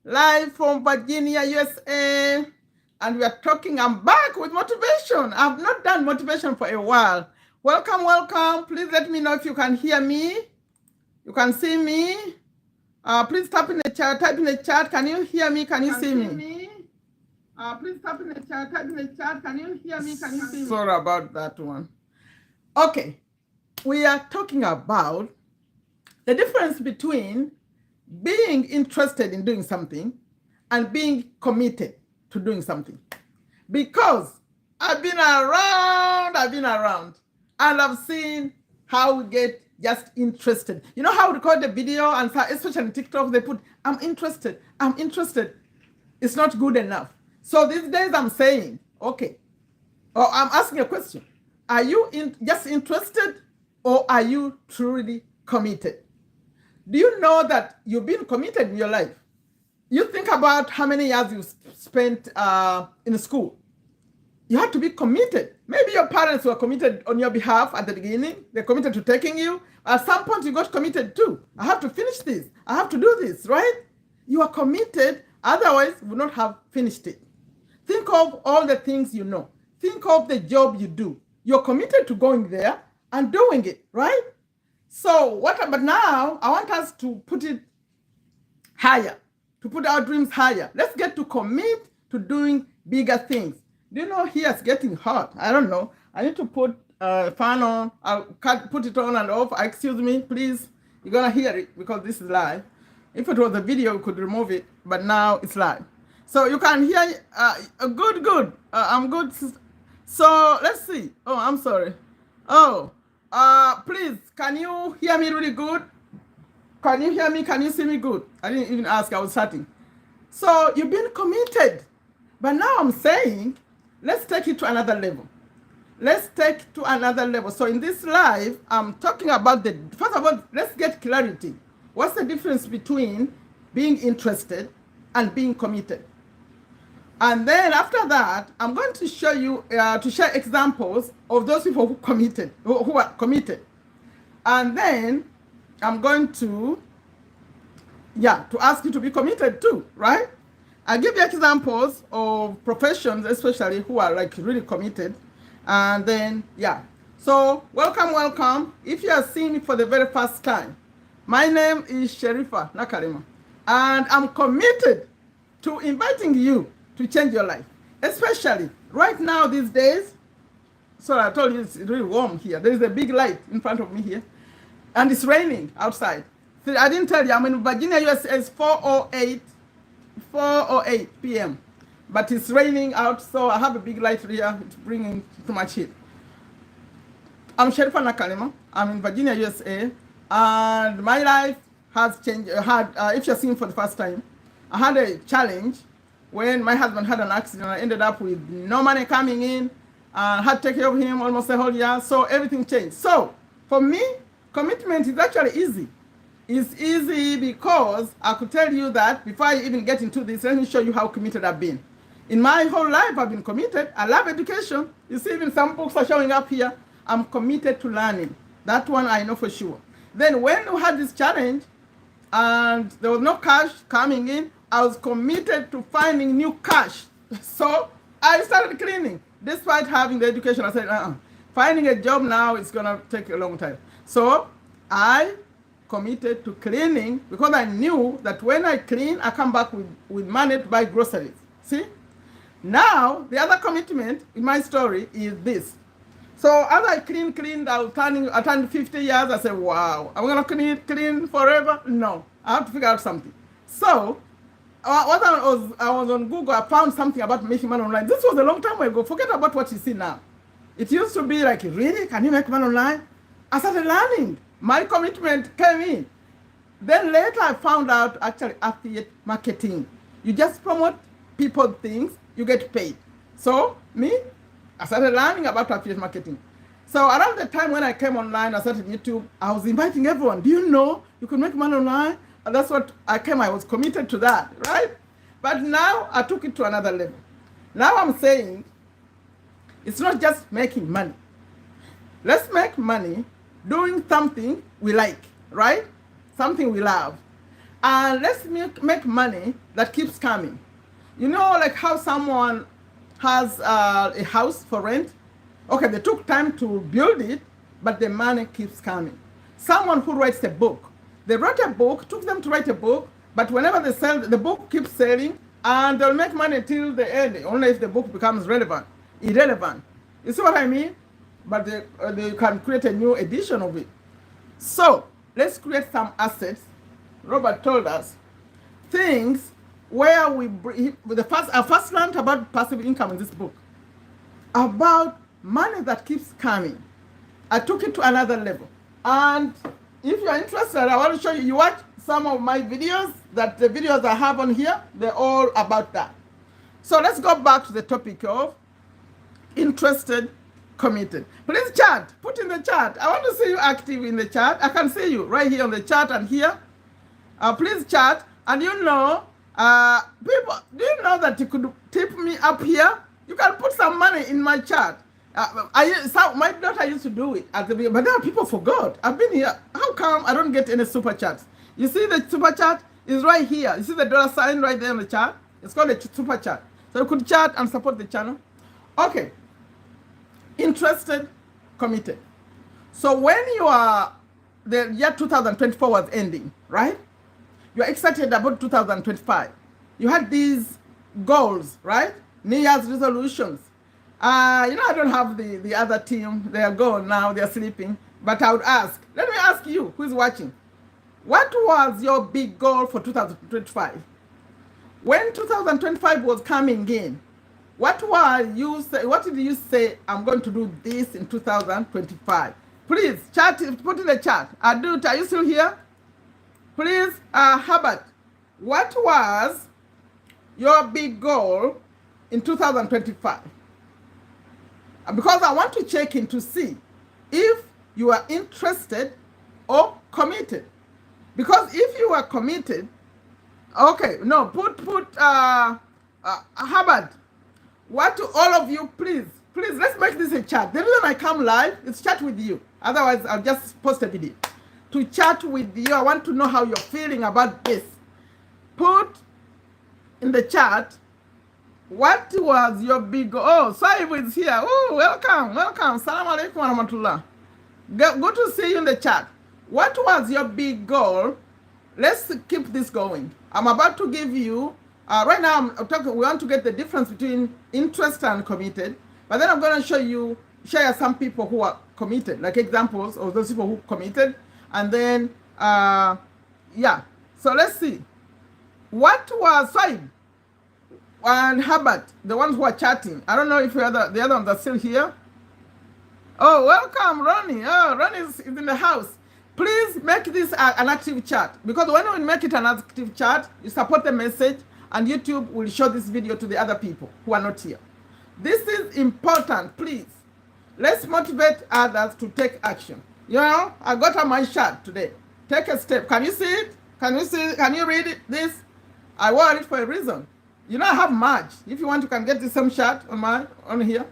live from Virginia, USA. And we are talking, I'm back with motivation. I've not done motivation for a while. Welcome, welcome. Please let me know if you can hear me. You can see me. Please type in the chat. Type in the chat. Can you hear me? Can you see me? Please type in the chat. Type in the chat. Can you hear me? Can you see me? Sorry about that one. Okay. We are talking about the difference between being interested in doing something and being committed to doing something. Because I've been around, and I've seen how we get just interested. You know how we record the video and especially in TikTok, they put, I'm interested. It's not good enough. So these days I'm saying, okay, or I'm asking a question. Are you just interested or are you truly committed? Do you know that you've been committed in your life? You think about how many years you spent in school. You have to be committed. Maybe your parents were committed on your behalf at the beginning. They're committed to taking you. At some point, you got committed too. I have to finish this. I have to do this, right? You are committed. Otherwise, you would not have finished it. Think of all the things you know. Think of the job you do. You're committed to going there and doing it, right? So but now I want us to put it higher, to put our dreams higher. Let's get to commit to doing bigger things. Do you know here it's getting hot? I don't know. I need to put a fan on. I'll put it on and off. Excuse me, please. You're going to hear it because this is live. If it was a video, we could remove it, but now it's live. So you can hear, good. I'm good. So let's see. Oh, I'm sorry. Oh, please, can you hear me really good? Can you hear me? Can you see me good? I didn't even ask. I was starting. So you've been committed. But now I'm saying, let's take it to another level. Let's take it to another level. So in this live, I'm talking about first of all, let's get clarity. What's the difference between being interested and being committed? And then after that, I'm going to show you, to share examples of those people who are committed. And then I'm going to ask you to be committed too, right? I'll give you examples of professions, especially who are like really committed. And then, So welcome. If you are seeing me for the very first time, my name is Sherifa Nakalema. And I'm committed to inviting you to change your life, especially right now these days. So I told you it's really warm here. There is a big light in front of me here, and it's raining outside. So I didn't tell you, I'm in Virginia, USA. It's 4:08 p.m. But it's raining out, so I have a big light here. It's bringing too much heat. I'm Sherifa Nakalema. I'm in Virginia, USA, and my life has changed. If you're seeing for the first time, I had a challenge. When my husband had an accident, I ended up with no money coming in. Had to take care of him almost a whole year. So everything changed. So for me, commitment is actually easy. It's easy because I could tell you that before I even get into this, let me show you how committed I've been. In my whole life, I've been committed. I love education. You see, even some books are showing up here. I'm committed to learning. That one I know for sure. Then when we had this challenge and there was no cash coming in, I was committed to finding new cash. So I started cleaning. Despite having the education, I said, finding a job now is going to take a long time. So I committed to cleaning because I knew that when I clean, I come back with money to buy groceries. See? Now, the other commitment in my story is this. So as I cleaned, I turned 50 years. I said, wow, I'm going to clean forever? No, I have to figure out something. So I was on Google, I found something about making money online. This was a long time ago. Forget about what you see now. It used to be like, really? Can you make money online? I started learning. My commitment came in. Then later I found out actually affiliate marketing. You just promote people things, you get paid. So I started learning about affiliate marketing. So around the time when I came online, I started YouTube, I was inviting everyone. Do you know you can make money online? And that's what I was committed to that, right? But now I took it to another level. Now I'm saying it's not just making money. Let's make money doing something we like, right? Something we love. and let's make money that keeps coming. You know, like how someone has a house for rent. Okay, they took time to build it, but the money keeps coming. Someone who writes a book. They wrote a book, took them to write a book, but whenever they sell, the book keeps selling, and they'll make money till the end, only if the book becomes irrelevant. You see what I mean? But they can create a new edition of it. So let's create some assets. Robert told us things where I first learned about passive income in this book, about money that keeps coming. I took it to another level. And if you're interested, I want to show you. You watch some of my videos, the videos I have on here, they're all about that. So let's go back to the topic of interested, committed. Please chat. Put in the chat. I want to see you active in the chat. I can see you right here on the chat and here. Please chat. And you know, people, do you know that you could tip me up here? You can put some money in my chat. My daughter used to do it at the beginning, but now people forgot. I've been here. How come I don't get any super chats? You see the super chat is right here. You see the dollar sign right there on the chat? It's called a super chat. So you could chat and support the channel. Okay. Interested, committed. So when the year 2024 was ending, right? You're excited about 2025. You had these goals, right? New Year's resolutions. You know, I don't have the other team. They are gone now. They are sleeping. But I would ask, let me ask you, who is watching, what was your big goal for 2025? When 2025 was coming in, what did you say, I'm going to do this in 2025? Please, chat, put in the chat. Adut, are you still here? Please, Herbert, what was your big goal in 2025? Because I want to check in to see if you are interested or committed. Because if you are committed, okay, no, put Herbert, what to all of you, please, let's make this a chat. The reason I come live is chat with you. Otherwise, I'll just post a video. To chat with you, I want to know how you're feeling about this. Put in the chat, what was your big goal? Oh, Saib is here. Oh, welcome. Salam alaikum wa rahmatullah. Good to see you in the chat. What was your big goal? Let's keep this going. I'm about to give you, right now we want to get the difference between interest and committed. But then I'm going to share some people who are committed, like examples of those people who committed. And then, yeah. So let's see. What was Saib and Herbert, the ones who are chatting? I don't know if the other ones are still here. Oh, welcome, Ronnie. Oh, Ronnie is in the house. Please make this an active chat, because when we make it an active chat, you support the message, and YouTube will show this video to the other people who are not here. This is important, please. Let's motivate others to take action. You know, I got on my shirt today. Take a step. Can you see it? Can you see it? Can you read it? This? I wore it for a reason. You know, I have merch. If you want, you can get the same shirt on here.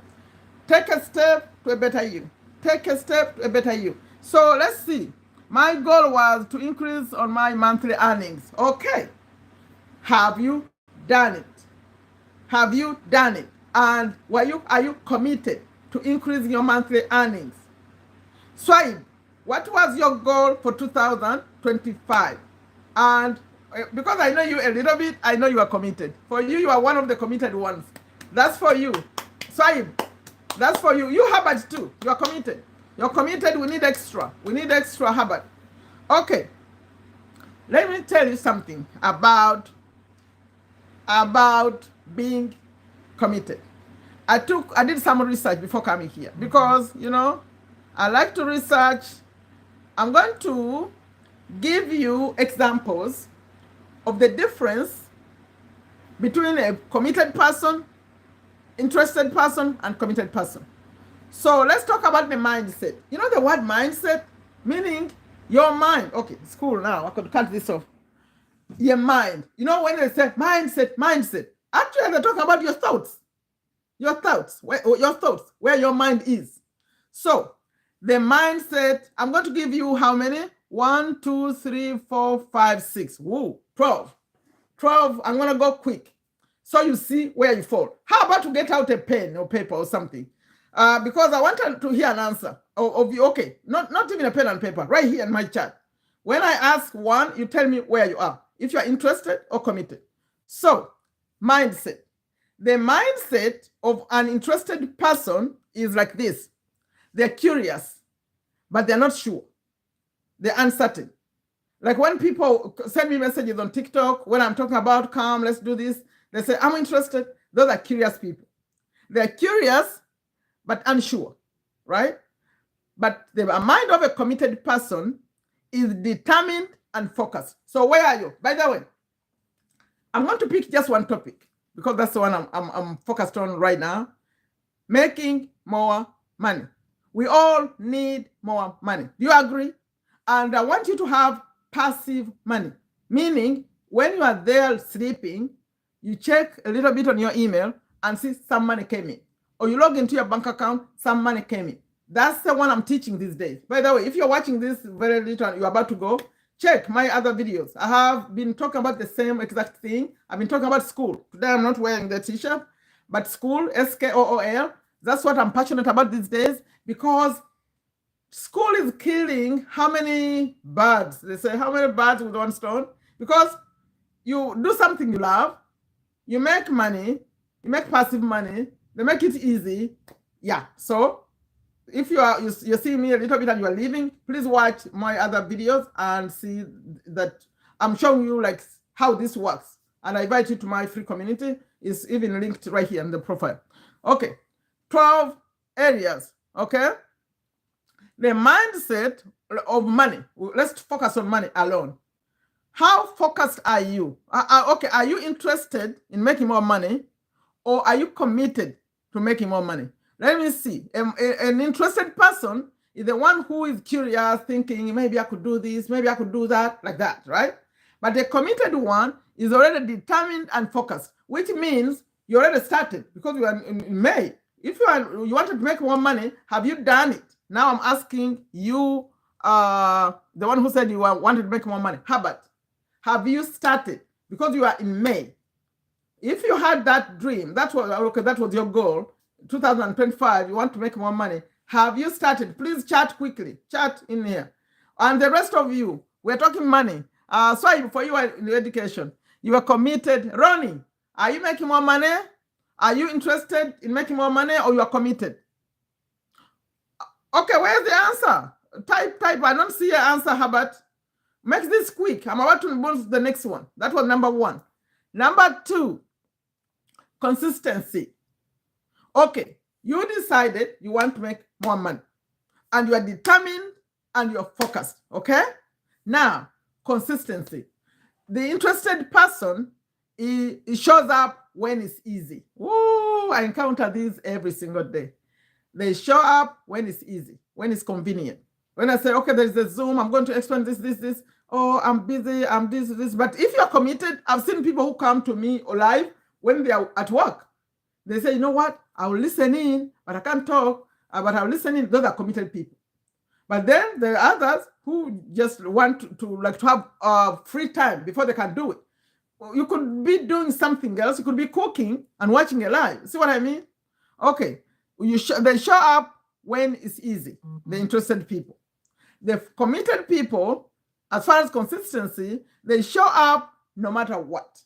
Take a step to a better you. Take a step to a better you. So let's see. My goal was to increase on my monthly earnings. Okay. Have you done it? Have you done it? And are you committed to increasing your monthly earnings? Swipe, what was your goal for 2025? And because I know you a little bit, I know you are committed. For you, you are one of the committed ones. That's for you. Swipe, that's for you. You Herbert too. You are committed. You're committed. We need extra. We need extra Herbert. Okay. Let me tell you something about being committed. I did some research before coming here, because, you know, I like to research. I'm going to give you examples of the difference between a committed person, interested person, and committed person. So let's talk about the mindset. You know the word mindset? Meaning your mind. Okay, it's cool now. I could cut this off. Your mind. You know when they say mindset, actually they're talking about your thoughts. Your thoughts, where your mind is. So the mindset, I'm going to give you how many? 1, 2, 3, 4, 5, 6. Woo, 12. 12, I'm going to go quick. So you see where you fall. How about to get out a pen or paper or something? Because I wanted to hear an answer of you. Okay, not even a pen and paper, right here in my chat. When I ask one, you tell me where you are, if you are interested or committed. So, mindset. The mindset of an interested person is like this. They're curious, but they're not sure. They're uncertain. Like when people send me messages on TikTok, when I'm talking about come, let's do this, they say, I'm interested. Those are curious people. They're curious, but unsure, right? But the mind of a committed person is determined and focused. So where are you? By the way, I'm going to pick just one topic because that's the one I'm focused on right now. Making more money. We all need more money. Do you agree? And I want you to have passive money, meaning when you are there sleeping, you check a little bit on your email and see some money came in. Or you log into your bank account, some money came in. That's the one I'm teaching these days. By the way, if you're watching this very little and you're about to go, check my other videos. I have been talking about the same exact thing. I've been talking about school. Today I'm not wearing the t-shirt, but school, SKOOL, that's what I'm passionate about these days because school is killing how many birds? They say, how many birds with one stone? Because you do something you love, you make money, you make passive money, they make it easy. Yeah, so if you're seeing me a little bit and you're leaving, please watch my other videos and see that I'm showing you like how this works. And I invite you to my free community. It's even linked right here in the profile. Okay, 12 areas, okay? The mindset of money. Let's focus on money alone. How focused are you? Okay, are you interested in making more money or are you committed to making more money? Let me see. An interested person is the one who is curious, thinking, maybe I could do this, maybe I could do that, like that, right? But the committed one is already determined and focused, which means you already started because you are in May. If you wanted to make more money, have you done it? Now I'm asking you, the one who said you wanted to make more money. How about, have you started? Because you are in May. If you had that dream, that was your goal, 2025, you want to make more money. Have you started? Please chat quickly. Chat in here. And the rest of you, we're talking money. So for you in education, you are committed. Ronnie, are you making more money? Are you interested in making more money or you are committed? Okay, where's the answer? Type. I don't see your answer, Herbert. Make this quick. I'm about to move to the next one. That was number 1. Number 2, consistency. Okay, you decided you want to make more money and you are determined and you're focused, okay? Now, consistency. The interested person, he shows up when it's easy. Woo, I encounter these every single day. They show up when it's easy, when it's convenient. When I say, okay, there's a Zoom, I'm going to explain this. Oh, I'm busy, I'm this. But if you're committed, I've seen people who come to me live when they are at work. They say, you know what? I will listen in, but I can't talk, but I'll listen in. Those are committed people. But then there are others who just want to have free time before they can do it. You could be doing something else. You could be cooking and watching a live. See what I mean? Okay. They show up when it's easy, the interested people. The committed people, as far as consistency, they show up no matter what.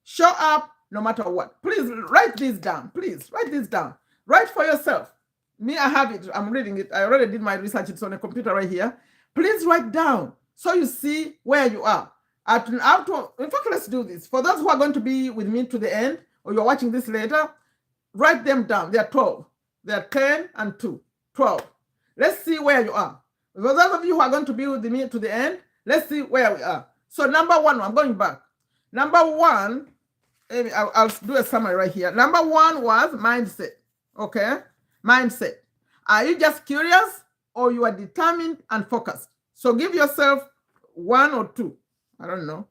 Show up no matter what. Please write this down. Please write this down. Write for yourself. Me, I have it. I'm reading it. I already did my research. It's on a computer right here. Please write down so you see where you are. In fact, let's do this. For those who are going to be with me to the end, or you're watching this later, write them down. There are 12. There are 10 and 2. 12. Let's see where you are. For those of you who are going to be with me to the end, let's see where we are. So number 1, I'm going back. Number 1, I'll do a summary right here. Number 1 was mindset. Okay? Mindset. Are you just curious or you are determined and focused? So give yourself 1 or 2. I don't know.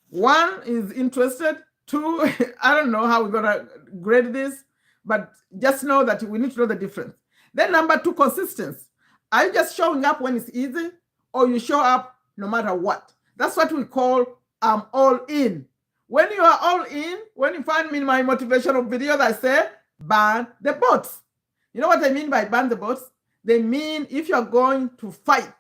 1 is interested. 2, I don't know how we're going to grade this, but just know that we need to know the difference. Then number 2, consistency. Are you just showing up when it's easy or you show up no matter what. That's what we call I'm all in. When you are all in, when you find me in my motivational videos, I say ban the bots. You know what I mean by ban the bots? They mean if you're going to fight.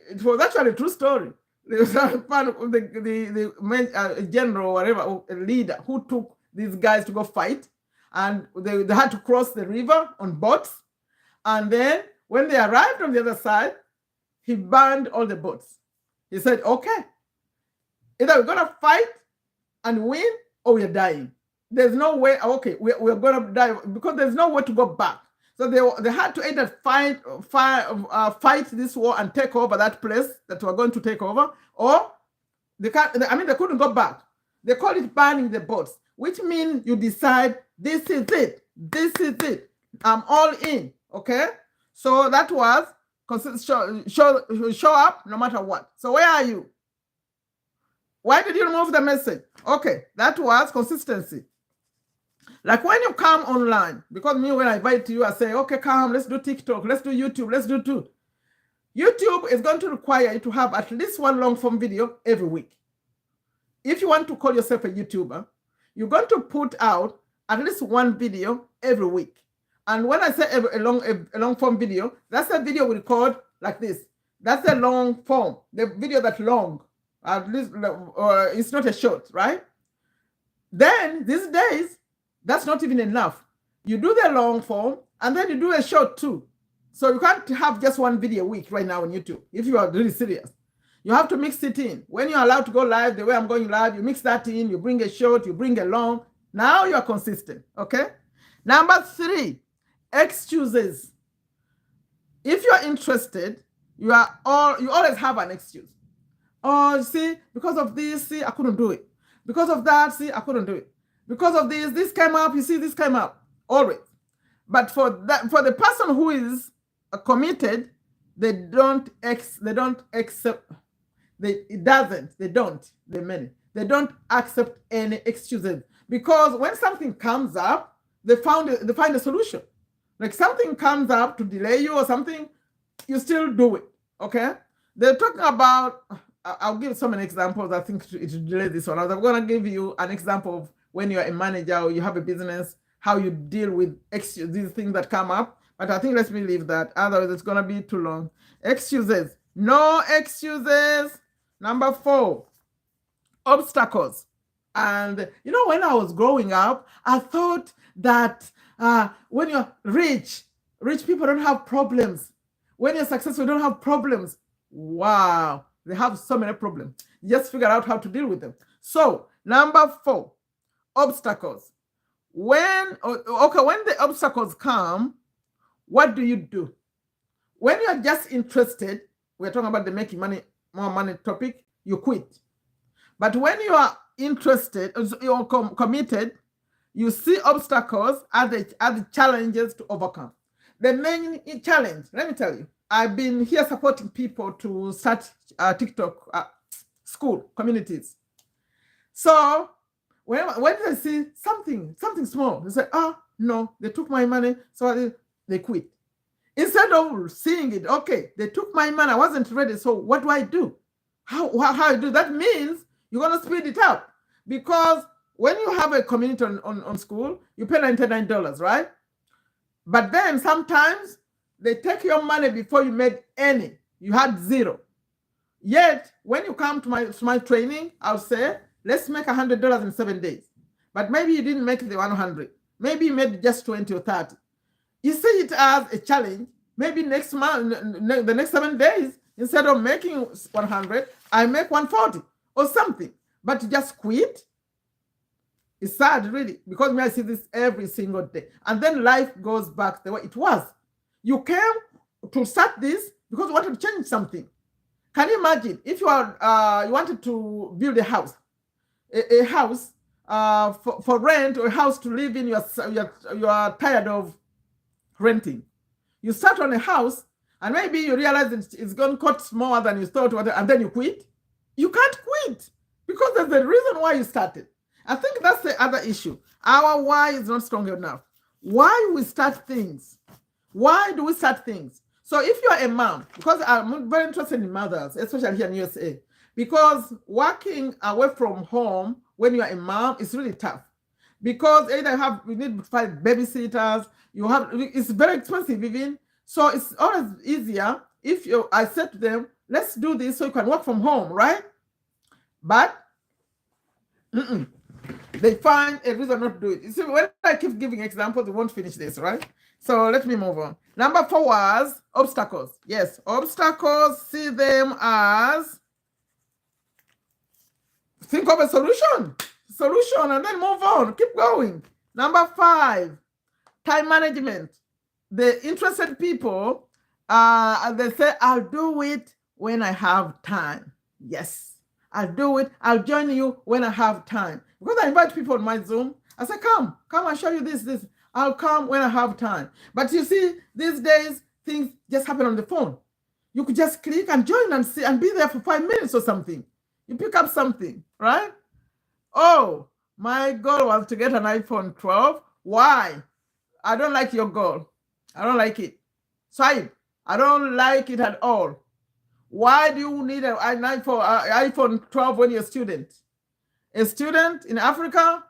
It was actually a true story. There was a part of the general, whatever, a leader who took these guys to go fight, and they had to cross the river on boats. And then when they arrived on the other side, he banned all the boats. He said, okay, either we're going to fight and win or we're dying. There's no way, okay, we're going to die because there's no way to go back. So they had to either fight this war and take over that place that we're going to take over, or they couldn't go back. They call it banning the boats, which means you decide, this is it. This is it. I'm all in, okay? So that was show up no matter what. So where are you? Why did you remove the message? Okay, that was consistency. Like when you come online, because me, when I invite you, I say, okay, come, let's do TikTok, let's do YouTube, let's do two. YouTube is going to require you to have at least one long form video every week. If you want to call yourself a YouTuber, you're going to put out at least one video every week. And when I say a long form video, that's a video we record like this. That's a long form, the video that's long. At least it's not a short, right? Then these days, that's not even enough. You do the long form and then you do a short too. So you can't have just one video a week right now on YouTube if you are really serious. You have to mix it in. When you're allowed to go live, the way I'm going live, you mix that in, you bring a short, you bring a long. Now you are consistent, okay? Number 3, excuses. If you're interested, you always have an excuse. Oh, see, because of this, see, I couldn't do it. Because of that, see, I couldn't do it. Because of this came up, you see, this came up. Always. But for the person who is committed, they don't accept any excuses. Because when something comes up, they find a solution. Like something comes up to delay you or something, you still do it. Okay? They're talking about, I'll give so many examples. I think it should delay this one. I'm going to give you an example of when you're a manager or you have a business, how you deal with these things that come up. But I think let's leave that. Otherwise, it's going to be too long. Excuses. No excuses. Number 4, obstacles. And, you know, when I was growing up, I thought that when you're rich people don't have problems. When you're successful, you don't have problems. Wow. They have so many problems. Just figure out how to deal with them. So, number 4, obstacles. When the obstacles come, what do you do? When you're just interested, we're talking about the making more money topic, you quit. But when you are interested, you're committed, you see obstacles as the challenges to overcome. The main challenge, let me tell you, I've been here supporting people to start TikTok school communities. So when they see something small, they say, oh, no, they took my money, so they quit. Instead of seeing it, okay, they took my money, I wasn't ready, so what do I do? How I do? That means you're going to speed it up. Because when you have a community on school, you pay $99, right? But then sometimes they take your money before you made any. You had 0. Yet, when you come to my training, I'll say, let's make $100 in 7 days. But maybe you didn't make the 100. Maybe you made just 20 or 30. You see it as a challenge. Maybe next month, the next 7 days, instead of making 100, I make 140 or something. But to just quit, it's sad, really, because I see this every single day. And then life goes back the way it was. You came to start this because you wanted to change something. Can you imagine if you wanted to build a house, a house for rent, or a house to live in, you are tired of renting. You start on a house and maybe you realize it's going to cost more than you thought, and then you quit. You can't quit because there's a reason why you started. I think that's the other issue. Our why is not strong enough. Why we start things? Why do we start things? So if you are a mom, because I'm very interested in mothers, especially here in USA, because working away from home when you are a mom is really tough. Because either you need to find babysitters, it's very expensive even. So it's always easier if I said to them, let's do this so you can work from home, right? But they find a reason not to do it. You see, when I keep giving examples, we won't finish this, right? So let me move on. Number 4 was obstacles. Yes, obstacles, see them as, think of a solution, and then move on, keep going. Number 5, time management. The interested people, they say, I'll do it when I have time. Yes, I'll do it. I'll join you when I have time. Because I invite people on my Zoom. I say, come, I'll show you this. I'll come when I have time. But you see, these days, things just happen on the phone. You could just click and join and see and be there for 5 minutes or something. You pick up something, right? Oh, my goal was to get an iPhone 12. Why? I don't like your goal. I don't like it. Swipe. I don't like it at all. Why do you need an iPhone 12 when you're a student? A student in Africa?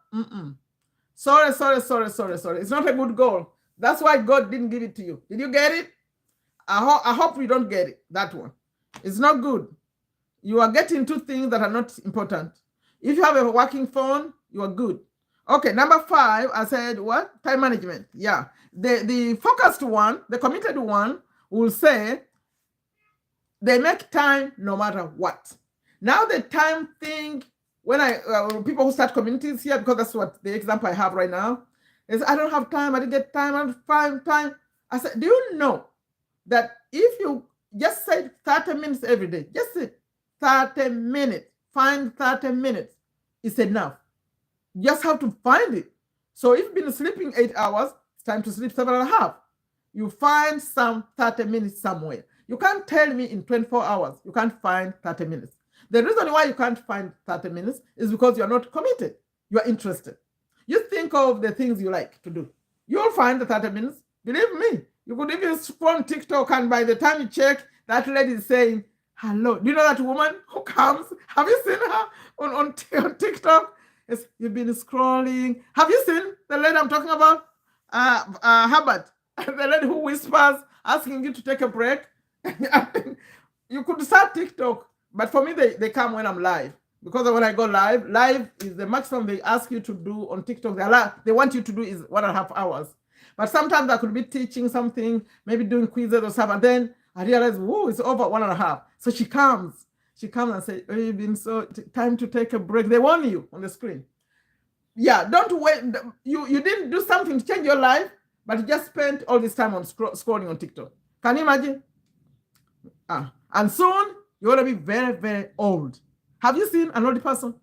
Sorry. It's not a good goal. That's why God didn't give it to you. Did you get it? I hope you don't get it, that one. It's not good. You are getting 2 things that are not important. If you have a working phone, you are good. Okay, number 5, I said what? Time management. Yeah. The focused one, the committed one, will say they make time no matter what. Now the time thing, when people who start communities here, because that's what the example I have right now, is I don't have time, I didn't get time, I don't find time. I said, do you know that if you just say 30 minutes every day, just say 30 minutes, find 30 minutes, it's enough. You just have to find it. So if you've been sleeping 8 hours, it's time to sleep 7.5. You find some 30 minutes somewhere. You can't tell me in 24 hours, you can't find 30 minutes. The reason why you can't find 30 minutes is because you're not committed. You're interested. You think of the things you like to do. You'll find the 30 minutes. Believe me, you could even scroll on TikTok, and by the time you check, that lady is saying, hello. Do you know that woman who comes? Have you seen her on TikTok? Yes, you've been scrolling. Have you seen the lady I'm talking about? Hubbard, the lady who whispers, asking you to take a break. You could start TikTok, but for me, they come when I'm live. Because when I go live is the maximum they ask you to do on TikTok. They want you to do is 1.5 hours. But sometimes I could be teaching something, maybe doing quizzes or something, and then I realize, whoa, it's over 1.5. So she comes and says, oh, you've been time to take a break. They warn you on the screen. Yeah, don't wait. You didn't do something to change your life, but you just spent all this time on scrolling on TikTok. Can you imagine? And soon, you're going to be very, very old. Have you seen an old person?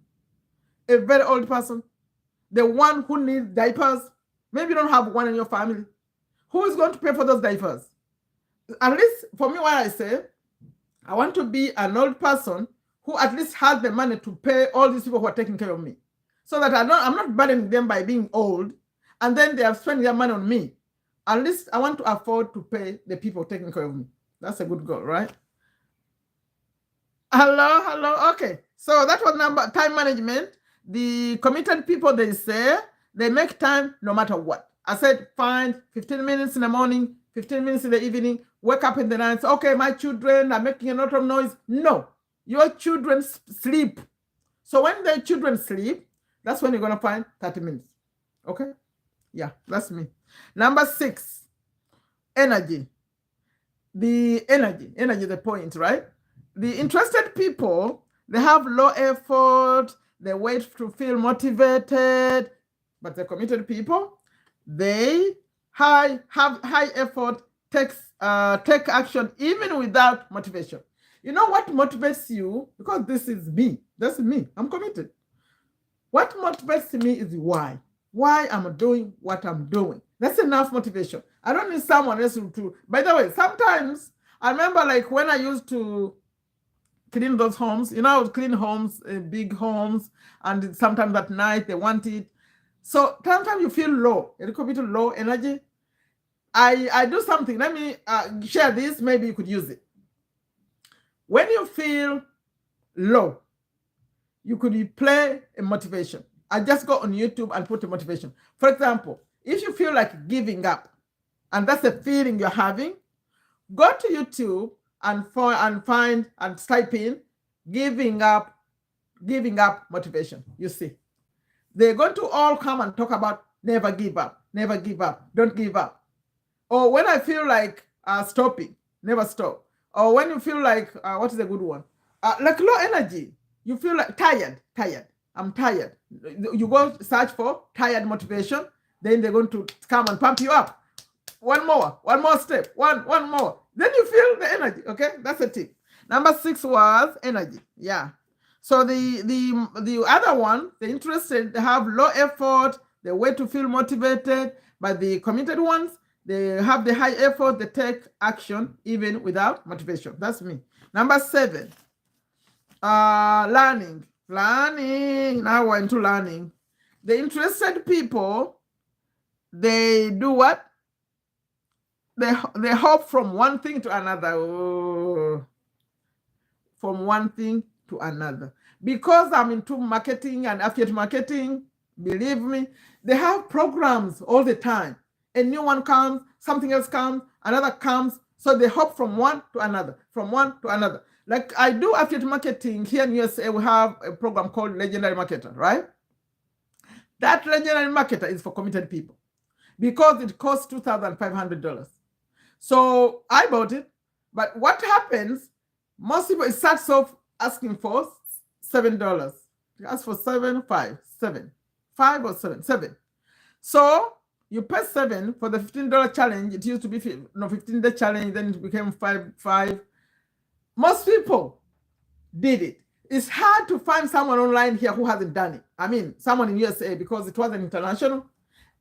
A very old person? The one who needs diapers? Maybe you don't have one in your family. Who is going to pay for those diapers? At least for me, what I say, I want to be an old person who at least has the money to pay all these people who are taking care of me. So that I'm not burdening them by being old, and then they are spending their money on me. At least I want to afford to pay the people taking care of me. That's a good goal, right? Hello. Okay. So that was time management. The committed people, they say, they make time no matter what. I said, find 15 minutes in the morning, 15 minutes in the evening, wake up in the night, say, okay, my children are making a lot of noise. No, your children sleep. So when the children sleep, that's when you're going to find 30 minutes. Okay? Yeah, that's me. Number 6, energy. The energy, the point, right? The interested people, they have low effort, they wait to feel motivated, but the committed people, they have high effort, take action even without motivation. You know what motivates you? Because this is me. That's me. I'm committed. What motivates me is why. Why I'm doing what I'm doing. That's enough motivation. I don't need someone else to. By the way, sometimes I remember like when I used to clean those homes, I would clean homes, big homes, and sometimes at night they want it. So sometimes you feel low, a little bit low energy. I do something. Let me share this. Maybe you could use it. When you feel low, you could play a motivation. I just go on YouTube and put a motivation. For example, if you feel like giving up, and that's a feeling you're having, go to YouTube and find and type in giving up motivation. You see, they're going to all come and talk about never give up, don't give up. Or when I feel like stopping, never stop. Or when you feel like, what is a good one? Like low energy, you feel like tired. I'm tired. You go search for tired motivation, then they're going to come and pump you up. One more step, one more. Then you feel the energy, okay? That's a tip. Number 6 was energy, yeah. So the other one, the interested, they have low effort, the way to feel motivated, but the committed ones, they have the high effort, they take action even without motivation. That's me. Number 7, learning. Now we're into learning. The interested people, they do what? They hop from one thing to another. From one thing to another. Because I'm into marketing and affiliate marketing, believe me, they have programs all the time. A new one comes, something else comes, another comes. So they hop from one to another, from one to another. Like I do affiliate marketing here in USA, we have a program called Legendary Marketer, right? That Legendary Marketer is for committed people because it costs $2,500. So I bought it. But what happens, most people, it starts off asking for $7. You ask for 7. So you pay 7 for the $15 challenge. It used to be 15-day challenge, then it became 5. Most people did it. It's hard to find someone online here who hasn't done it. I mean, someone in USA, because it wasn't international.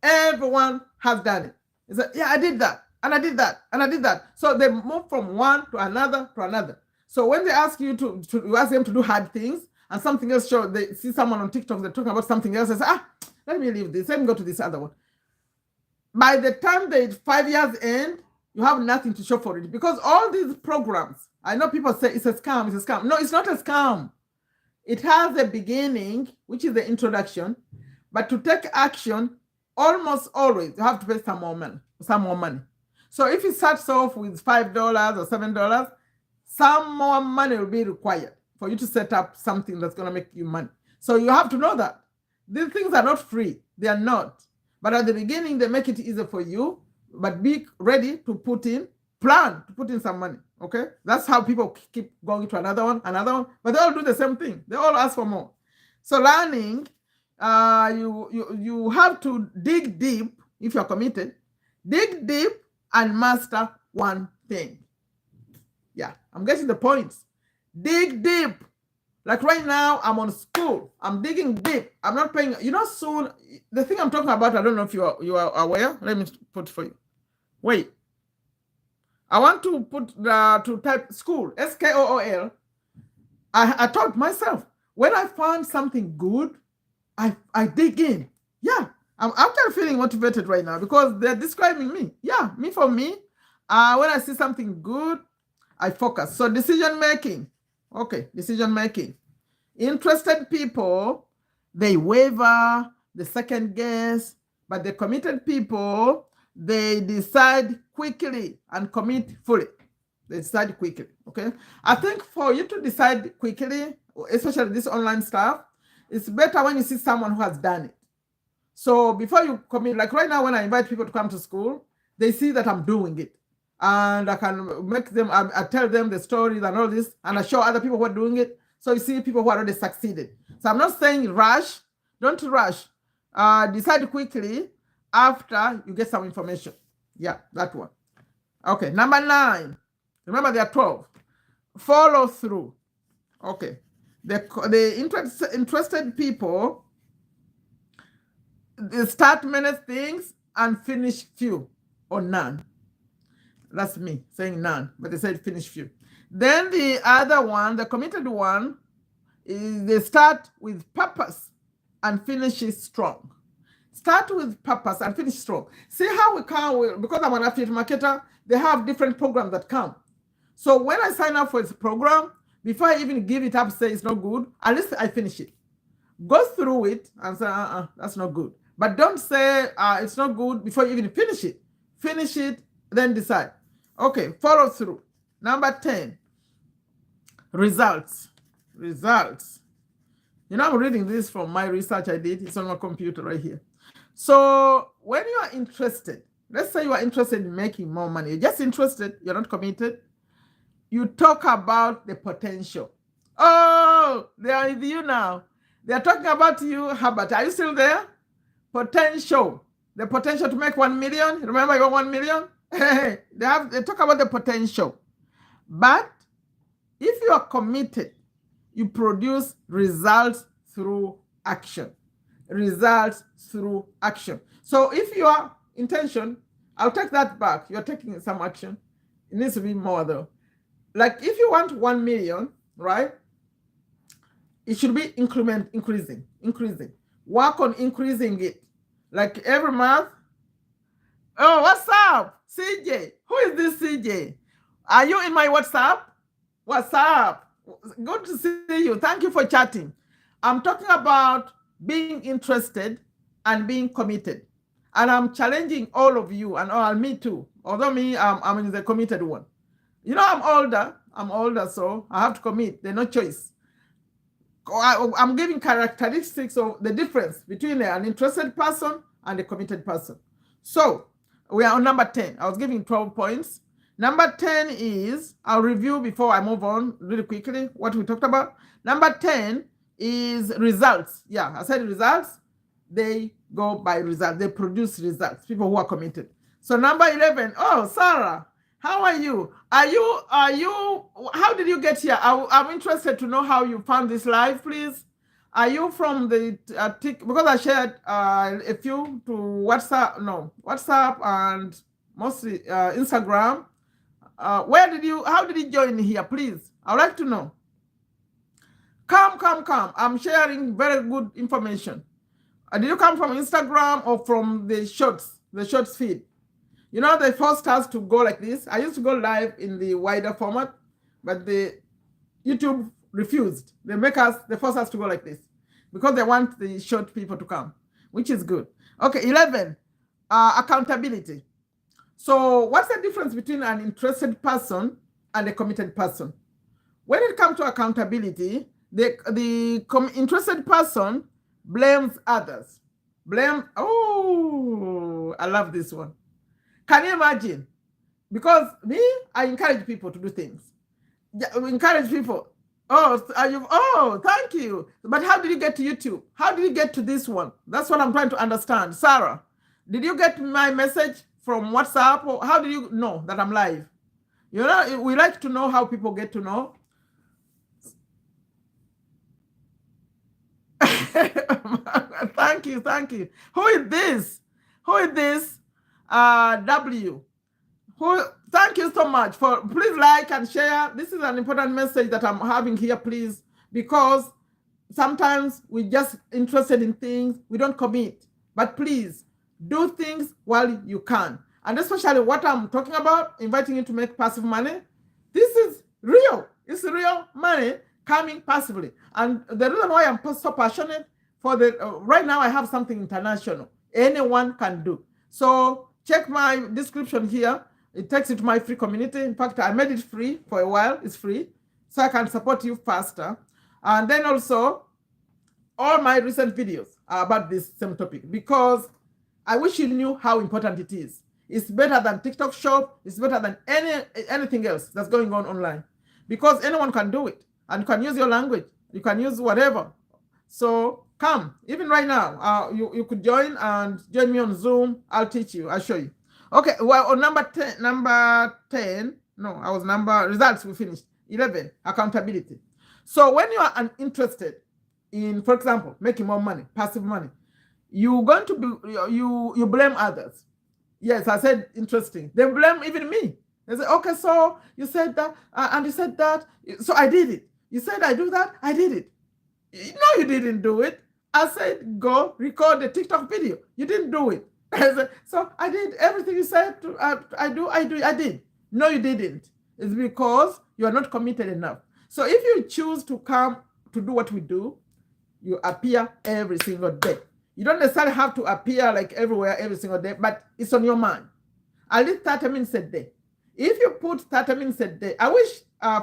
Everyone has done it. It's like, yeah, I did that, and I did that, and I did that. So they move from one to another to another. So when they ask you you ask them to do hard things, and something else shows, they see someone on TikTok, they're talking about something else, they say, let me leave this, let me go to this other one. By the time the 5 years end, you have nothing to show for it, because all these programs, I know people say it's a scam, it's a scam. No, it's not a scam. It has a beginning, which is the introduction, but to take action, almost always you have to pay some more money. So if it starts off with $5 or $7, some more money will be required for you to set up something that's going to make you money. So you have to know that these things are not free. They are not. But at the beginning, they make it easier for you, but be ready to put in some money. Okay, that's how people keep going to another one, but they all do the same thing. They all ask for more. So learning, you have to dig deep. If you're committed, dig deep and master one thing. Yeah, I'm getting the points. Dig deep. Like right now, I'm on school. I'm digging deep. I'm not paying. Soon the thing I'm talking about. I don't know if you are aware. Let me put for you. Wait. I want to to type school, SKOOL. I taught myself. When I find something good, I dig in. Yeah, I'm actually feeling motivated right now because they're describing me. Yeah, for me. When I see something good, I focus. So decision making. Okay, decision making. Interested people, they waver, they second guess, but the committed people, they decide quickly and commit fully. They decide quickly, okay? I think for you to decide quickly, especially this online stuff, it's better when you see someone who has done it. So before you commit, like right now when I invite people to come to school, they see that I'm doing it. And I can make them, I tell them the stories and all this, and I show other people who are doing it. So you see people who already succeeded. So I'm not saying rush, don't rush. Decide quickly after you get some information. Yeah, that one. Okay, number 9. Remember there are 12. Follow through. Okay. The interested people, they start many things and finish few or none. That's me saying none, but they said finish few. Then the other one, the committed one, is they start with purpose and finish it strong. Start with purpose and finish strong. See how we can, because I'm an affiliate marketer, they have different programs that come. So when I sign up for this program, before I even give it up, say it's not good, at least I finish it. Go through it and say, that's not good. But don't say it's not good before you even finish it. Finish it, then decide. Okay, follow through. Number 10, results. Results. You know, I'm reading this from my research I did. It's on my computer right here. So when you are interested, let's say you are interested in making more money. You're just interested. You're not committed. You talk about the potential. Oh, they are with you now. They are talking about you. Herbert, are you still there? Potential. The potential to make 1 million. Remember you got 1 million? They talk about the potential. But if you are committed, you produce results through action. Results through action. So if your intention, I'll take that back. You're taking some action. It needs to be more though. Like if you want 1 million, right? It should be increasing. Work on increasing it. Like every month. Oh, what's up, CJ? Who is this CJ? Are you in my WhatsApp? What's up? Good to see you. Thank you for chatting. I'm talking about being interested and being committed. And I'm challenging all of you and me too. Although me, I'm the committed one. You know, I'm older, so I have to commit. There's no choice. I'm giving characteristics of the difference between an interested person and a committed person. So we are on number 10. I was giving 12 points. Number 10 is, I'll review before I move on really quickly what we talked about. Number 10 is results. Yeah, I said results. They go by results. They produce results, people who are committed. So number 11, oh, Sarah, how are you? How did you get here? I'm interested to know how you found this live, please. Are you from the, because I shared a few to WhatsApp and mostly Instagram. How did you join here, please? I'd like to know. Come. I'm sharing very good information. Did you come from Instagram or from the shorts feed? You know, they forced us to go like this. I used to go live in the wider format, but the YouTube refused. They force us to go like this because they want the short people to come, which is good. Okay, 11, accountability. So what's the difference between an interested person and a committed person? When it comes to accountability, the interested person blames others. Oh, I love this one. Can you imagine? Because me, I encourage people to do things. Encourage people. Oh, thank you. But how did you get to YouTube? How did you get to this one? That's what I'm trying to understand. Sarah, did you get my message from WhatsApp? Or how did you know that I'm live? You know, we like to know how people get to know. Thank you. Who is this? W. Thank you so much please like and share. This is an important message that I'm having here, please, because sometimes we're just interested in things, we don't commit. But please do things while you can. And especially what I'm talking about, inviting you to make passive money. This is real. It's real money coming passively. And the reason why I'm so passionate for right now, I have something international. Anyone can do. So check my description here. It takes you to my free community. In fact, I made it free for a while. It's free. So I can support you faster. And then also, all my recent videos are about this same topic because I wish you knew how important it is. It's better than TikTok shop. It's better than anything else that's going on online because anyone can do it. And you can use your language. You can use whatever. So come, even right now, you could join me on Zoom. I'll teach you. I'll show you. Okay, well, on number 10, results, we finished. 11, accountability. So when you are interested in, for example, making more money, passive money, you're going to be, you blame others. Yes, I said interesting. They blame even me. They say, okay, so you said that, and you said that, so I did it. You said I do that, I did it. No, you didn't do it. I said, go record the TikTok video. You didn't do it. I said, so I did everything you said. I did. No, you didn't. It's because you are not committed enough. So if you choose to come to do what we do, you appear every single day. You don't necessarily have to appear like everywhere every single day, but it's on your mind. At least 30 minutes a day. If you put 30 minutes a day, I wish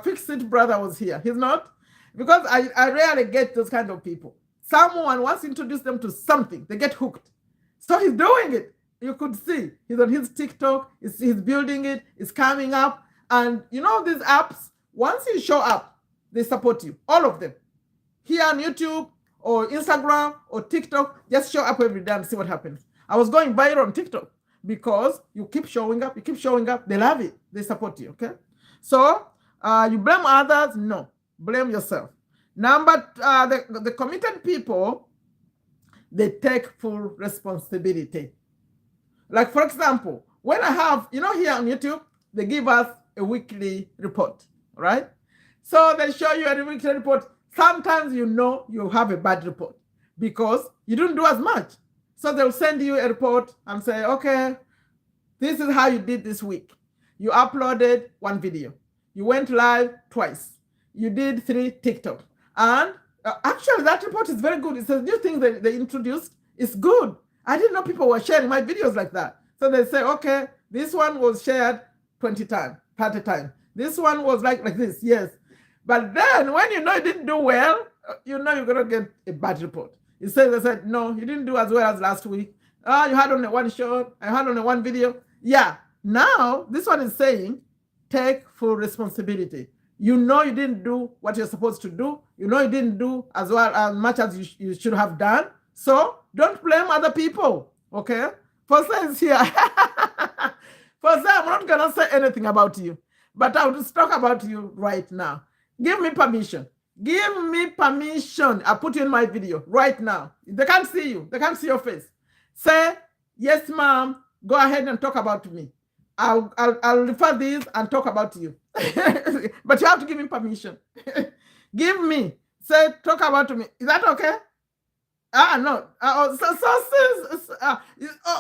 Fix It Brother was here. He's not, because I rarely get those kind of people. Someone wants to introduce them to something, they get hooked. So he's doing it. You could see he's on his TikTok, he's building it, it's coming up. And you know these apps, once you show up, they support you, all of them. Here on YouTube or Instagram or TikTok, just show up every day and see what happens. I was going viral on TikTok because you keep showing up, they love it, they support you, okay? So you blame others? No, blame yourself. Number, the committed people, they take full responsibility. Like, for example, when I have, you know, here on YouTube, they give us a weekly report, right? So they show you a weekly report. Sometimes you know you have a bad report because you didn't do as much. So they'll send you a report and say, okay, this is how you did this week. You uploaded 1 video. You went live twice. You did 3 TikTok. And actually, that report is very good. It's a new thing that they introduced. It's good. I didn't know people were sharing my videos like that. So they say, okay, this one was shared 20 times, 30 times. This one was like this, yes. But then when you know you didn't do well, you know you're going to get a bad report. It says, they said, no, you didn't do as well as last week. Oh, you had only 1 shot. I had only 1 video. Yeah. Now, this one is saying, take full responsibility. You know you didn't do what you're supposed to do. You know you didn't do as well as much as you should have done. So don't blame other people, okay? For is here. For I'm not going to say anything about you, but I will just talk about you right now. Give me permission. Give me permission. I put you in my video right now. They can't see you. They can't see your face. Say, yes, ma'am. Go ahead and talk about me. I'll refer this and talk about you. But you have to give me permission. Give me. Say, talk about me. Is that okay? No.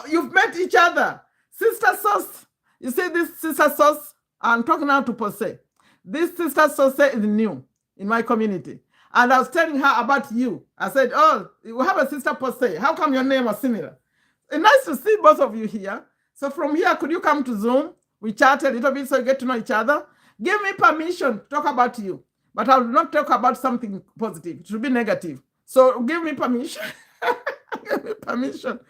You've met each other. Sister Sauce. You see this Sister Sauce? I'm talking now to Pose. This Sister Sauce is new in my community. And I was telling her about you. I said, oh, you have a Sister Pose. How come your name is similar? It's nice to see both of you here. So from here, could you come to Zoom? We chat a little bit so you get to know each other. Give me permission to talk about you. But I will not talk about something positive. It should be negative. So give me permission. Give me permission.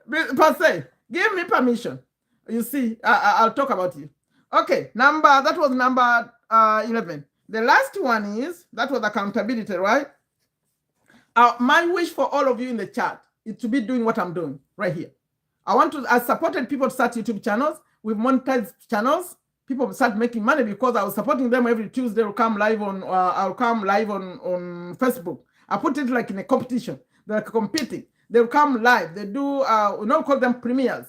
Pase, give me permission. You see, I'll talk about you. Okay, that was number 11. The last one is, that was accountability, right? My wish for all of you in the chat is to be doing what I'm doing right here. I supported people to start YouTube channels. We've monetized channels. People start making money because I was supporting them every Tuesday. I'll come live on Facebook. I put it like in a competition. They're competing. They'll come live. They do, we don't call them premieres.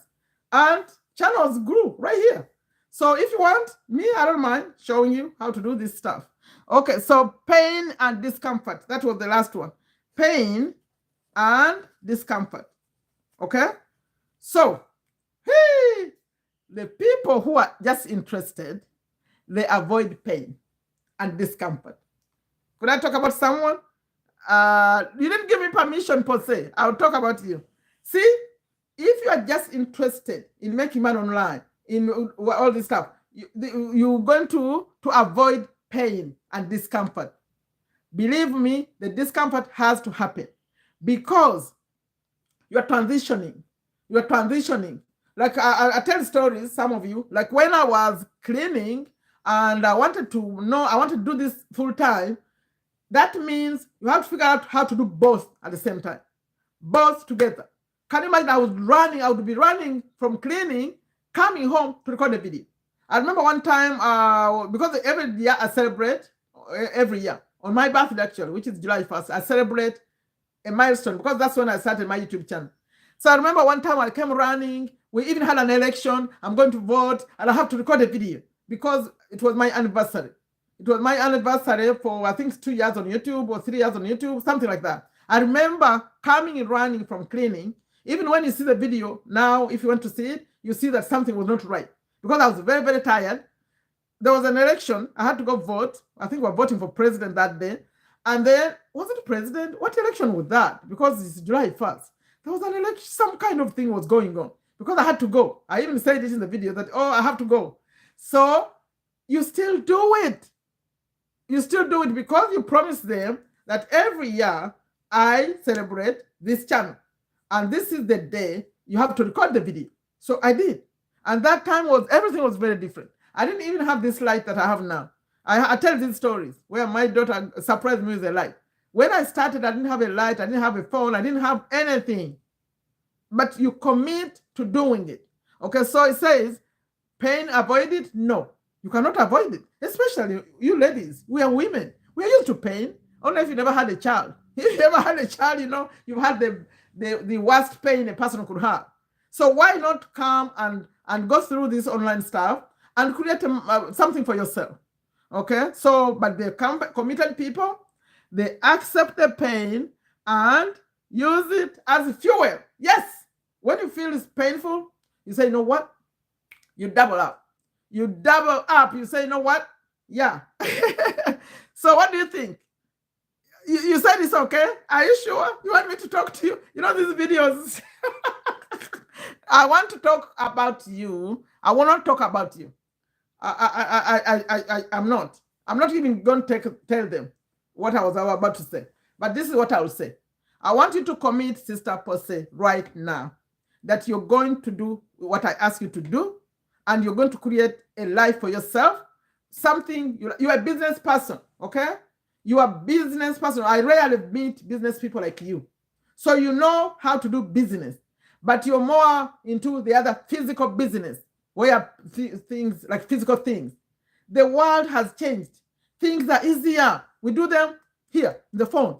And channels grew right here. So if you want, I don't mind showing you how to do this stuff. Okay, so pain and discomfort. That was the last one. Pain and discomfort. Okay? So, the people who are just interested, they avoid pain and discomfort. Could I talk about someone? You didn't give me permission per se. I'll talk about you. See, if you are just interested in making money online, in all this stuff, you're going to avoid pain and discomfort. Believe me, the discomfort has to happen because you're transitioning. You're transitioning. Like I tell stories, some of you, like when I was cleaning and I wanted to do this full time, that means you have to figure out how to do both at the same time. Both together. Can you imagine I would be running from cleaning, coming home to record a video. I remember one time, because every year I celebrate, every year, on my birthday actually, which is July 1st, I celebrate a milestone because that's when I started my YouTube channel. So I remember one time I came running, we even had an election, I'm going to vote, and I have to record a video because it was my anniversary. It was my anniversary for, I think, 2 years on YouTube or 3 years on YouTube, something like that. I remember coming and running from cleaning. Even when you see the video now, if you want to see it, you see that something was not right because I was very, very tired. There was an election. I had to go vote. I think we were voting for president that day. And then, was it president? What election was that? Because it's July 1st. There was an election, some kind of thing was going on because I had to go. I even said it in the video that, oh, I have to go. So you still do it. You still do it because you promised them that every year I celebrate this channel. And this is the day you have to record the video. So I did. And that time everything was very different. I didn't even have this light that I have now. I tell these stories where my daughter surprised me with a light. When I started, I didn't have a light, I didn't have a phone, I didn't have anything. But you commit to doing it. Okay, so it says, pain avoided? No, you cannot avoid it. Especially you ladies, we are women. We are used to pain. Only if you never had a child. If you never had a child, you know, you've had the worst pain a person could have. So why not come and go through this online stuff and create something for yourself? Okay, so, but the committed people, they accept the pain and use it as fuel. Yes, when you feel it's painful, you say, you know what? You double up. You double up. You say, you know what? Yeah. So what do you think? You said it's okay? Are you sure? You want me to talk to you? You know, these videos. I want to talk about you. I will not talk about you. I'm not. I'm not even going to tell them what I was about to say. But this is what I will say. I want you to commit, Sister Pose, right now, that you're going to do what I ask you to do, and you're going to create a life for yourself. Something, you're a business person, okay? You are a business person. I rarely meet business people like you. So you know how to do business, but you're more into the other physical business, where things like physical things. The world has changed. Things are easier. We do them here, the phone.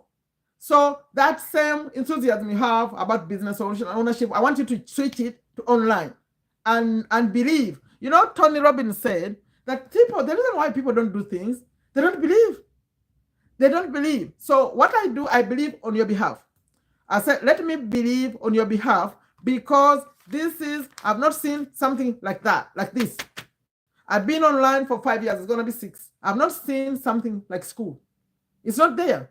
So that same enthusiasm you have about business ownership, I want you to switch it to online and believe. You know, Tony Robbins said that people, the reason why people don't do things, they don't believe. They don't believe. So what I do, I believe on your behalf. I said, let me believe on your behalf, because I've not seen something like that, like this. I've been online for 5 years. It's going to be 6. I've not seen something like school. It's not there.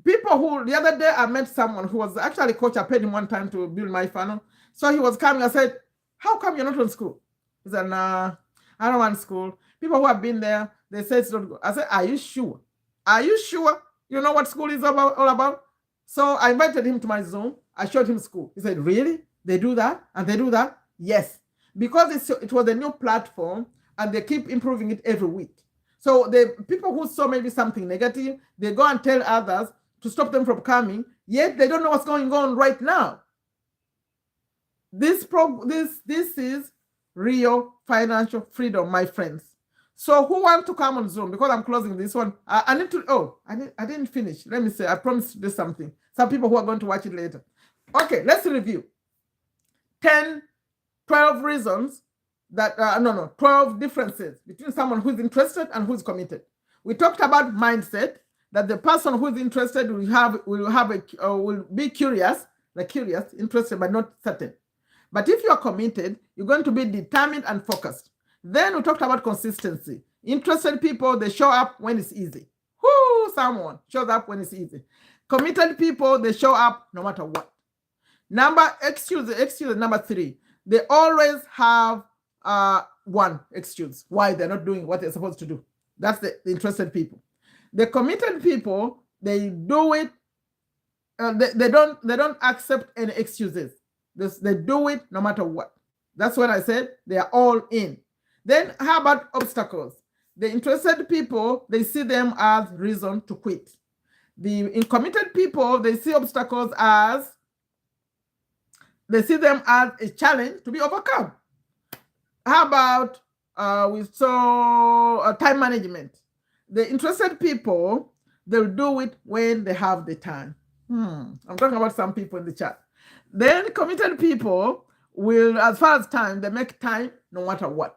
People the other day I met someone who was actually a coach. I paid him one time to build my funnel. So he was coming. I said, how come you're not on school? He said, nah, I don't want school. People who have been there, they said it's not good. I said, are you sure? Are you sure you know what school is all about? So I invited him to my Zoom. I showed him school. He said, really? They do that? And they do that? Yes. Because it was a new platform and they keep improving it every week. So the people who saw maybe something negative, they go and tell others to stop them from coming, yet they don't know what's going on right now. This is real financial freedom, my friends. So who want to come on Zoom? Because I'm closing this one. I need to, I didn't finish. Let me say, I promised to do something. Some people who are going to watch it later. Okay, let's review. 12 reasons that, 12 differences between someone who's interested and who's committed. We talked about mindset, that the person who's interested will be curious, interested, but not certain. But if you are committed, you're going to be determined and focused. Then we talked about consistency. Interested people, they show up when it's easy. Someone shows up when it's easy. Committed people, they show up no matter what. Excuse number 3. They always have one excuse why they're not doing what they're supposed to do. That's the interested people. The committed people, they do it. They don't accept any excuses. They do it no matter what. That's what I said. They are all in. Then how about obstacles? The interested people, they see them as reason to quit. The uncommitted people, they see obstacles as a challenge to be overcome. How about we saw time management? The interested people, they'll do it when they have the time. I'm talking about some people in the chat. Then committed people will, as far as time, they make time no matter what.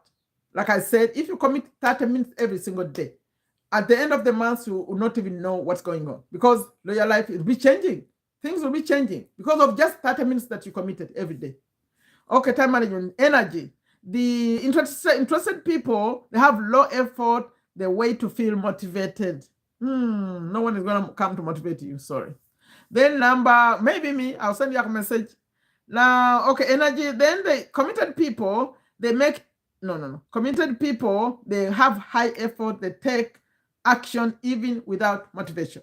Like I said, if you commit 30 minutes every single day, at the end of the month, you will not even know what's going on, because your life will be changing. Things will be changing because of just 30 minutes that you committed every day. Okay, time management, energy. The interested people, they have low effort, the way to feel motivated. No one is going to come to motivate you, sorry. Then number, maybe me, I'll send you a message. Now, okay, energy. Then the committed people, they make, no. Committed people, they have high effort, they take action even without motivation.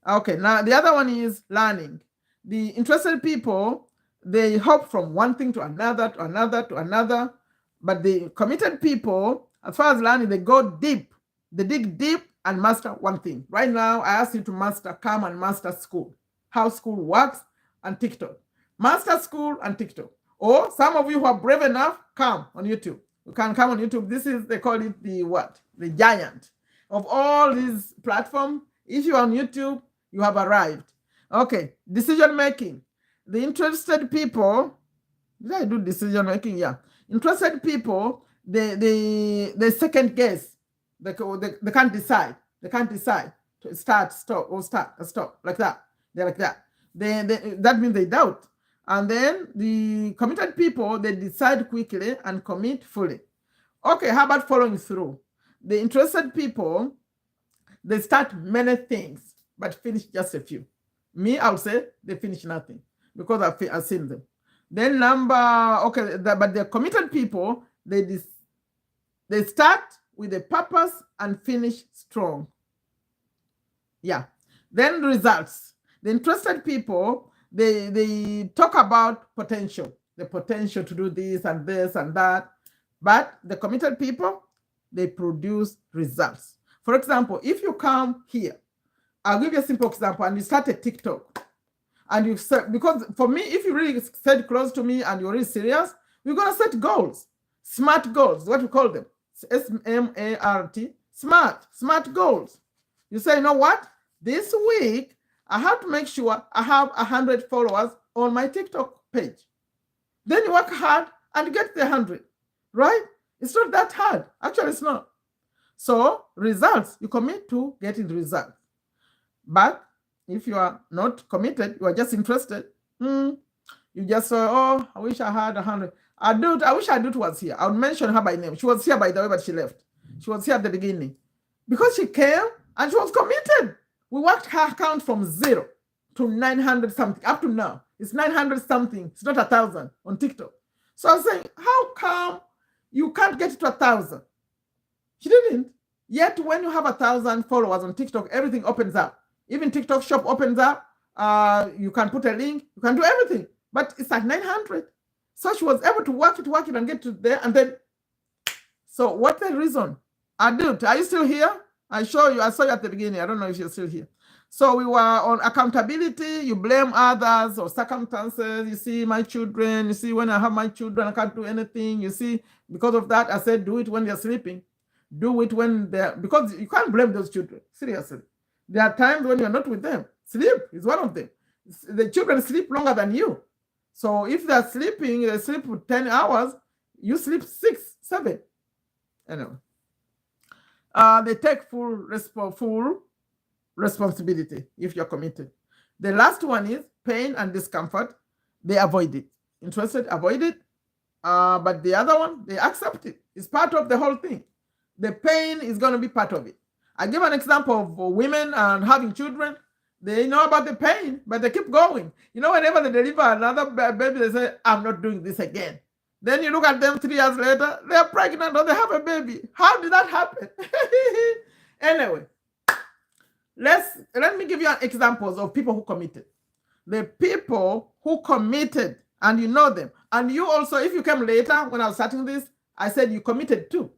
Okay, now the other one is learning. The interested people, they hop from one thing to another, to another, to another. But the committed people, as far as learning, they go deep. They dig deep and master one thing. Right now, I ask you to come and master school, how school works, and TikTok. Master school and TikTok. Or some of you who are brave enough, come on YouTube. You can come on YouTube. This is, they call it the what? The giant of all these platforms. If you are on YouTube, you have arrived. Okay, decision making. The interested people, did I do decision making? Yeah. Interested people, they second guess. They can't decide. They can't decide to start, stop, or start, stop, like that. They're like that. That means they doubt. And then the committed people, they decide quickly and commit fully. Okay, how about following through? The interested people, they start many things, but finish just a few. Me, I'll say they finish nothing because I've seen them. Then but the committed people, they start with a purpose and finish strong. Yeah. Then results. The interested people, they talk about potential, the potential to do this and this and that. But the committed people, they produce results. For example, if you come here, I'll give you a simple example, and you start a TikTok, and you set, because for me, if you really set close to me and you're really serious, we're gonna set goals, smart goals, what we call them, SMART, smart goals. You say, you know what? This week, I have to make sure I have 100 followers on my TikTok page. Then you work hard and get the 100, right? It's not that hard. Actually, it's not. So results, you commit to getting the results. But if you are not committed, you are just interested, you just say, oh, I wish I had 100. I wish Adut was here. I would mention her by name. She was here, by the way, but she left. She was here at the beginning. Because she came and she was committed. We worked her account from 0 to 900 something. Up to now, it's 900 something. It's not 1,000 on TikTok. So I was saying, how come you can't get to 1,000? She didn't. Yet when you have 1,000 followers on TikTok, everything opens up. Even TikTok shop opens up. You can put a link. You can do everything. But it's like 900. So she was able to work it and get to there. And then, so what's the reason? Adult, are you still here? I saw you at the beginning. I don't know if you're still here. So we were on accountability. You blame others or circumstances. You see, my children. You see, when I have my children, I can't do anything. You see, because of that, I said, do it when they're sleeping. Do it when they're, because you can't blame those children. Seriously. There are times when you're not with them. Sleep is one of them. The children sleep longer than you. So if they're sleeping, they sleep for 10 hours, you sleep 6, 7. Anyway. They take full responsibility if you're committed. The last one is pain and discomfort. They avoid it. Interested, avoid it. But the other one, they accept it. It's part of the whole thing. The pain is going to be part of it. I give an example of women and having children. They know about the pain, but they keep going. You know, whenever they deliver another baby, they say, I'm not doing this again. Then you look at them 3 years later, they're pregnant or they have a baby. How did that happen? Anyway, let me give you examples of people who committed. The people who committed, and you know them. And you also, if you came later when I was starting this, I said you committed too.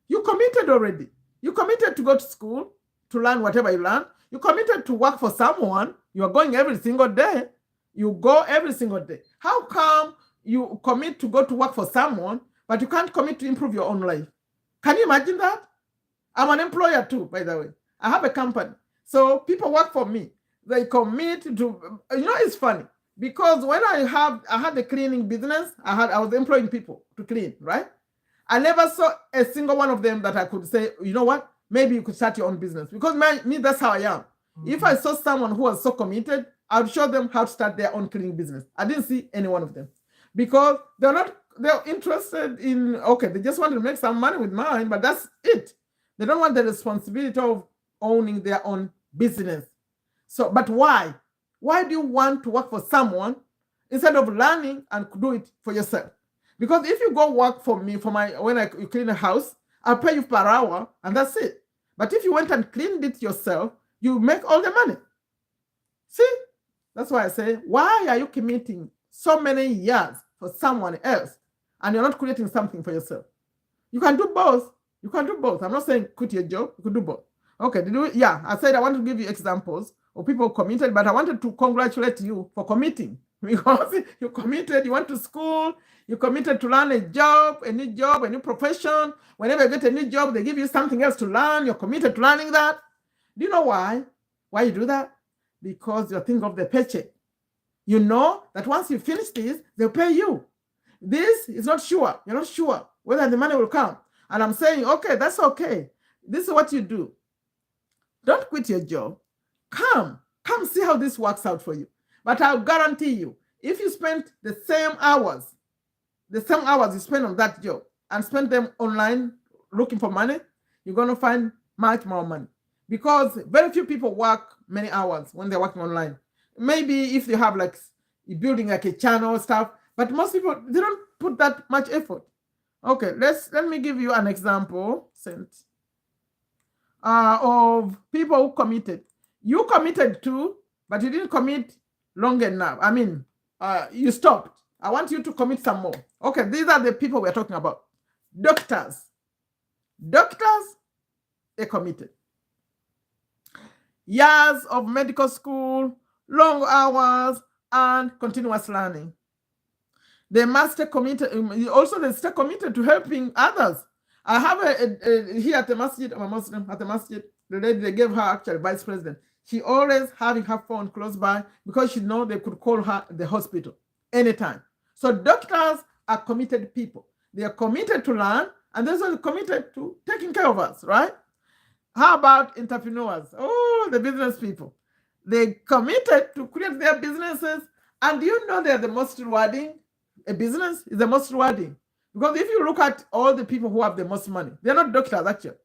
You committed already. You committed to go to school, to learn whatever you learn. You committed to work for someone. You are going every single day. You go every single day. How come you commit to go to work for someone, but you can't commit to improve your own life? Can you imagine that? I'm an employer too, by the way. I have a company. So people work for me. They commit to, you know, it's funny. Because when I had a cleaning business, I was employing people to clean, right? I never saw a single one of them that I could say, you know what, maybe you could start your own business. Because me, that's how I am. Mm-hmm. If I saw someone who was so committed, I'll show them how to start their own cleaning business. I didn't see any one of them because they're interested in, okay, they just want to make some money with mine, but that's it. They don't want the responsibility of owning their own business. So, but why? Why do you want to work for someone instead of learning and do it for yourself? Because if you go work for me, when you clean a house, I'll pay you per hour and that's it. But if you went and cleaned it yourself, you make all the money. See? That's why I say, why are you committing so many years for someone else and you're not creating something for yourself? You can do both. You can do both. I'm not saying quit your job. You could do both. Okay. Yeah, I said I want to give you examples of people who committed, but I wanted to congratulate you for committing because you committed, you went to school, you committed to learn a new profession. Whenever you get a new job, they give you something else to learn. You're committed to learning that. Do you know why? Why you do that? Because you're thinking of the paycheck. You know that once you finish this, they'll pay you. This is not sure. You're not sure whether the money will come. And I'm saying, okay, that's okay. This is what you do. Don't quit your job. Come see how this works out for you. But I'll guarantee you, if you spend the same hours you spend on that job and spend them online looking for money, you're going to find much more money. Because very few people work many hours when they're working online. Maybe if they have like building like a channel stuff, but most people, they don't put that much effort. Okay, let me give you an example of people who committed. You committed too, but you didn't commit long enough. I mean, you stopped. I want you to commit some more. Okay, these are the people we're talking about. Doctors, they committed. Years of medical school, long hours, and continuous learning. They must stay committed. Also, they stay committed to helping others. I have here at the masjid, I'm a Muslim, at the masjid, the lady, they gave her actually vice president. She always having her phone close by because she know they could call her at the hospital anytime. So doctors are committed people. They are committed to learn, and they're also committed to taking care of us, right? How about entrepreneurs? Oh, the business people. They committed to create their businesses. And do you know they're the most rewarding? A business is the most rewarding. Because if you look at all the people who have the most money, they're not doctors, actually.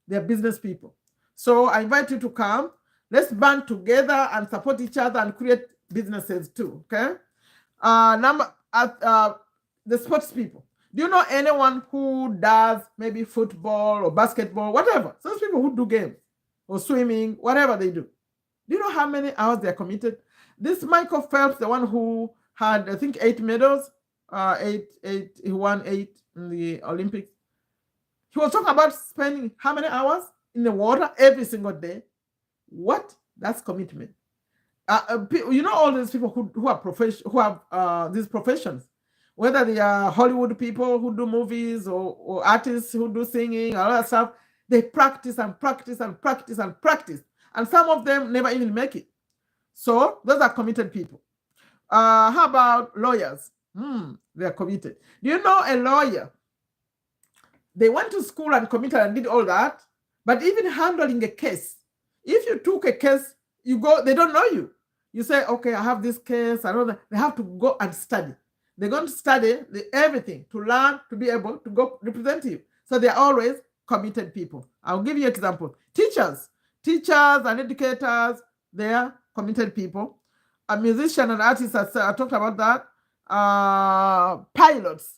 They're business people. So I invite you to come. Let's band together and support each other and create businesses too, okay? The sports people. Do you know anyone who does maybe football or basketball, whatever? Those people who do games or swimming, whatever they do. Do you know how many hours they're committed? This Michael Phelps, the one who had, I think, 8 medals, he won 8 in the Olympics. He was talking about spending how many hours in the water every single day. What? That's commitment. You know all these people who have these professions, whether they are Hollywood people who do movies or artists who do singing, all that stuff, they practice and practice and practice and practice. And some of them never even make it. So those are committed people. How about lawyers? They are committed. Do you know a lawyer? They went to school and committed and did all that, but even handling a case, if you took a case, you go, they don't know you. You say, okay, I have this case, I know that. They have to go and study. They're going to study everything to learn to be able to go represent you. So they're always committed people. I'll give you an example. Teachers and educators, they are committed people. A musician and artist, I talked about that. Pilots.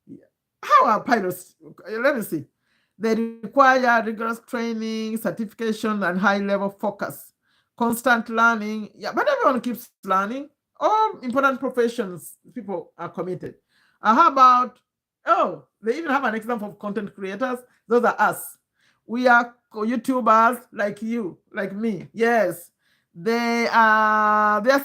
Yeah. How are pilots? Let me see. They require rigorous training, certification, and high-level focus. Constant learning. Yeah, but everyone keeps learning. All important professions, people are committed. How about, they even have an example of content creators. Those are us. We are YouTubers like you, like me. Yes. Their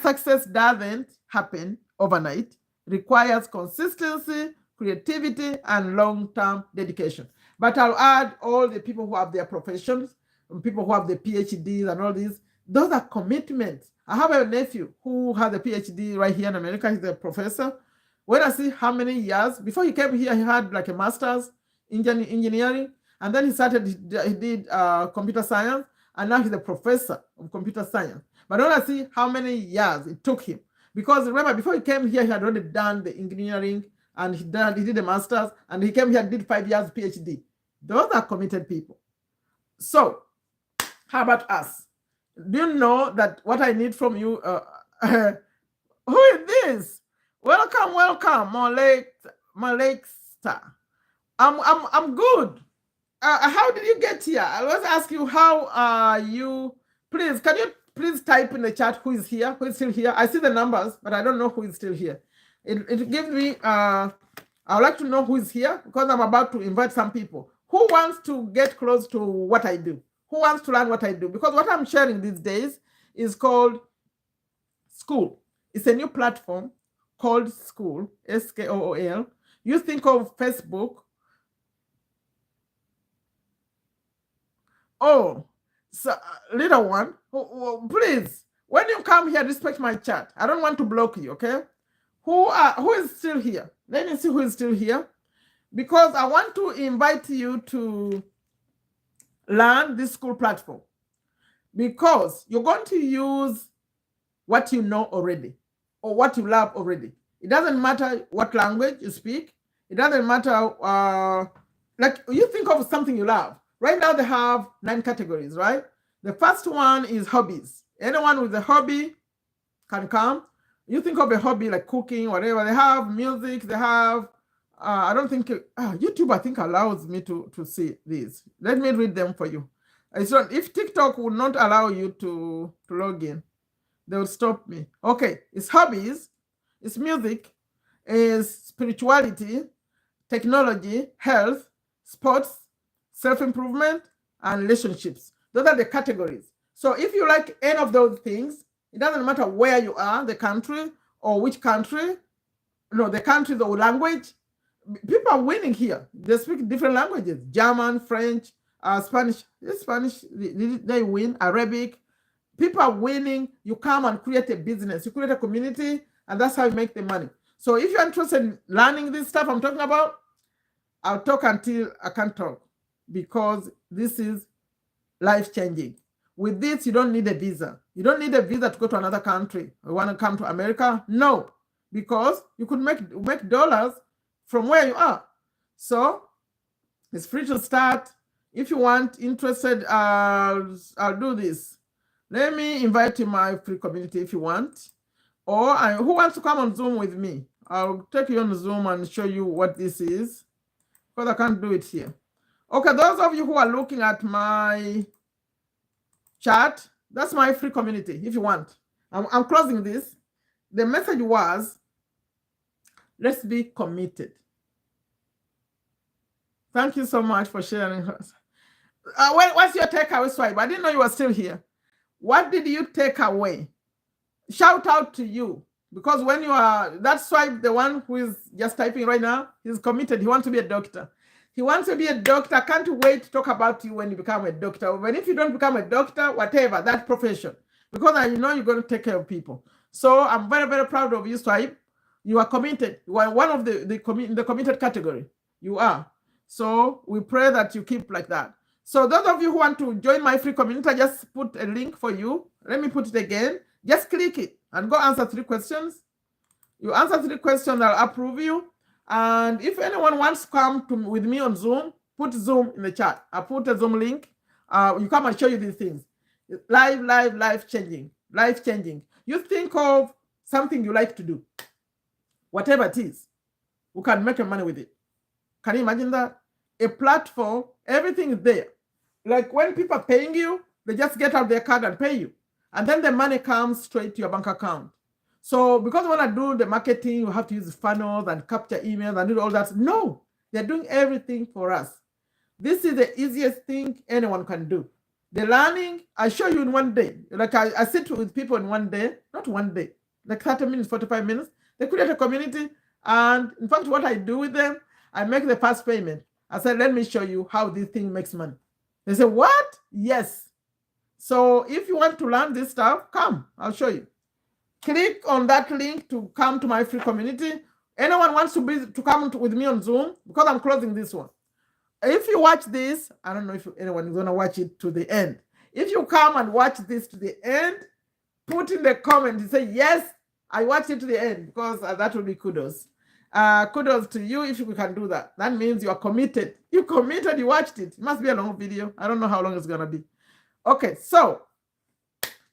success doesn't happen overnight. Requires consistency, creativity, and long-term dedication. But I'll add all the people who have their professions, people who have the PhDs and all these. Those are commitments. I have a nephew who has a PhD right here in America. He's a professor. When I see how many years, before he came here, he had like a master's in engineering. And then he did computer science. And now he's a professor of computer science. But I want to see how many years it took him. Because remember, before he came here, he had already done the engineering and he did the master's, and he came here and did 5 years PhD. Those are committed people. So, how about us? Do you know that what I need from you? Who is this? Welcome, Maleksta. I'm good. How did you get here? I was ask you how are you. Please, can you please type in the chat who is here, who is still here? I see the numbers, but I don't know who is still here. It gives me. I would like to know who is here because I'm about to invite some people. Who wants to get close to what I do? Who wants to learn what I do? Because what I'm sharing these days is called School. It's a new platform called School, SKOOL. You think of Facebook. Oh, so little one, please, when you come here, respect my chat. I don't want to block you, okay? Who is still here? Let me see who is still here. Because I want to invite you to learn this School platform. Because you're going to use what you know already or what you love already. It doesn't matter what language you speak. It doesn't matter, like you think of something you love. Right now they have 9 categories, right? The first one is hobbies. Anyone with a hobby can come. You think of a hobby like cooking, whatever. They have music, they have, I don't think, YouTube I think allows me to see these. Let me read them for you. So if TikTok would not allow you to log in, they will stop me. Okay, it's hobbies, it's music, it's spirituality, technology, health, sports, self-improvement, and relationships. Those are the categories. So if you like any of those things, it doesn't matter where you are, the country, or which country, the country, the language. People are winning here. They speak different languages, German, French, Spanish. They win, Arabic. People are winning. You come and create a business. You create a community, and that's how you make the money. So if you're interested in learning this stuff I'm talking about, I'll talk until I can't talk because this is life-changing. With this, you don't need a visa. You don't need a visa to go to another country. You want to come to America? No, because you could make dollars from where you are. So it's free to start. If you want, interested, I'll do this. Let me invite you my free community if you want. Or who wants to come on Zoom with me? I'll take you on Zoom and show you what this is because I can't do it here. Okay, those of you who are looking at my chat, that's my free community if you want. I'm closing this. The message was, let's be committed. Thank you so much for sharing. What's your takeaway, Swipe? I didn't know you were still here. What did you take away? Shout out to you. Because when you are, that Swipe, the one who is just typing right now, he's committed. He wants to be a doctor. He wants to be a doctor. I can't wait to talk about you when you become a doctor. But if you don't become a doctor, whatever, that profession. Because I know you're going to take care of people. So I'm very, very proud of you, Swipe. You are committed. You are one of the committed category. You are. So we pray that you keep like that. So those of you who want to join my free community, I just put a link for you. Let me put it again. Just click it and go answer 3 questions. You answer 3 questions, I'll approve you. And if anyone wants to come with me on Zoom, put Zoom in the chat. I'll put a Zoom link. You come and show you these things. Life changing. You think of something you like to do. Whatever it is, you can make your money with it. Can you imagine that? A platform, everything is there. Like when people are paying you, they just get out their card and pay you. And then the money comes straight to your bank account. So because when I do the marketing, you have to use funnels and capture emails and do all that. No, they're doing everything for us. This is the easiest thing anyone can do. The learning, I show you in one day. Like I sit with people in one day, not one day, like 30 minutes, 45 minutes. They create a community. And in fact, what I do with them, I make the first payment. I said, let me show you how this thing makes money. They say, what? Yes. So if you want to learn this stuff, come, I'll show you. Click on that link to come to my free community. Anyone wants to come with me on Zoom, because I'm closing this one. If you watch this, I don't know if anyone is going to watch it to the end. If you come and watch this to the end, put in the comment and say, yes, I watched it to the end, because that will be kudos. Kudos to you if you can do that. That means you are committed. You committed, you watched it. It must be a long video. I don't know how long it's going to be. Okay, so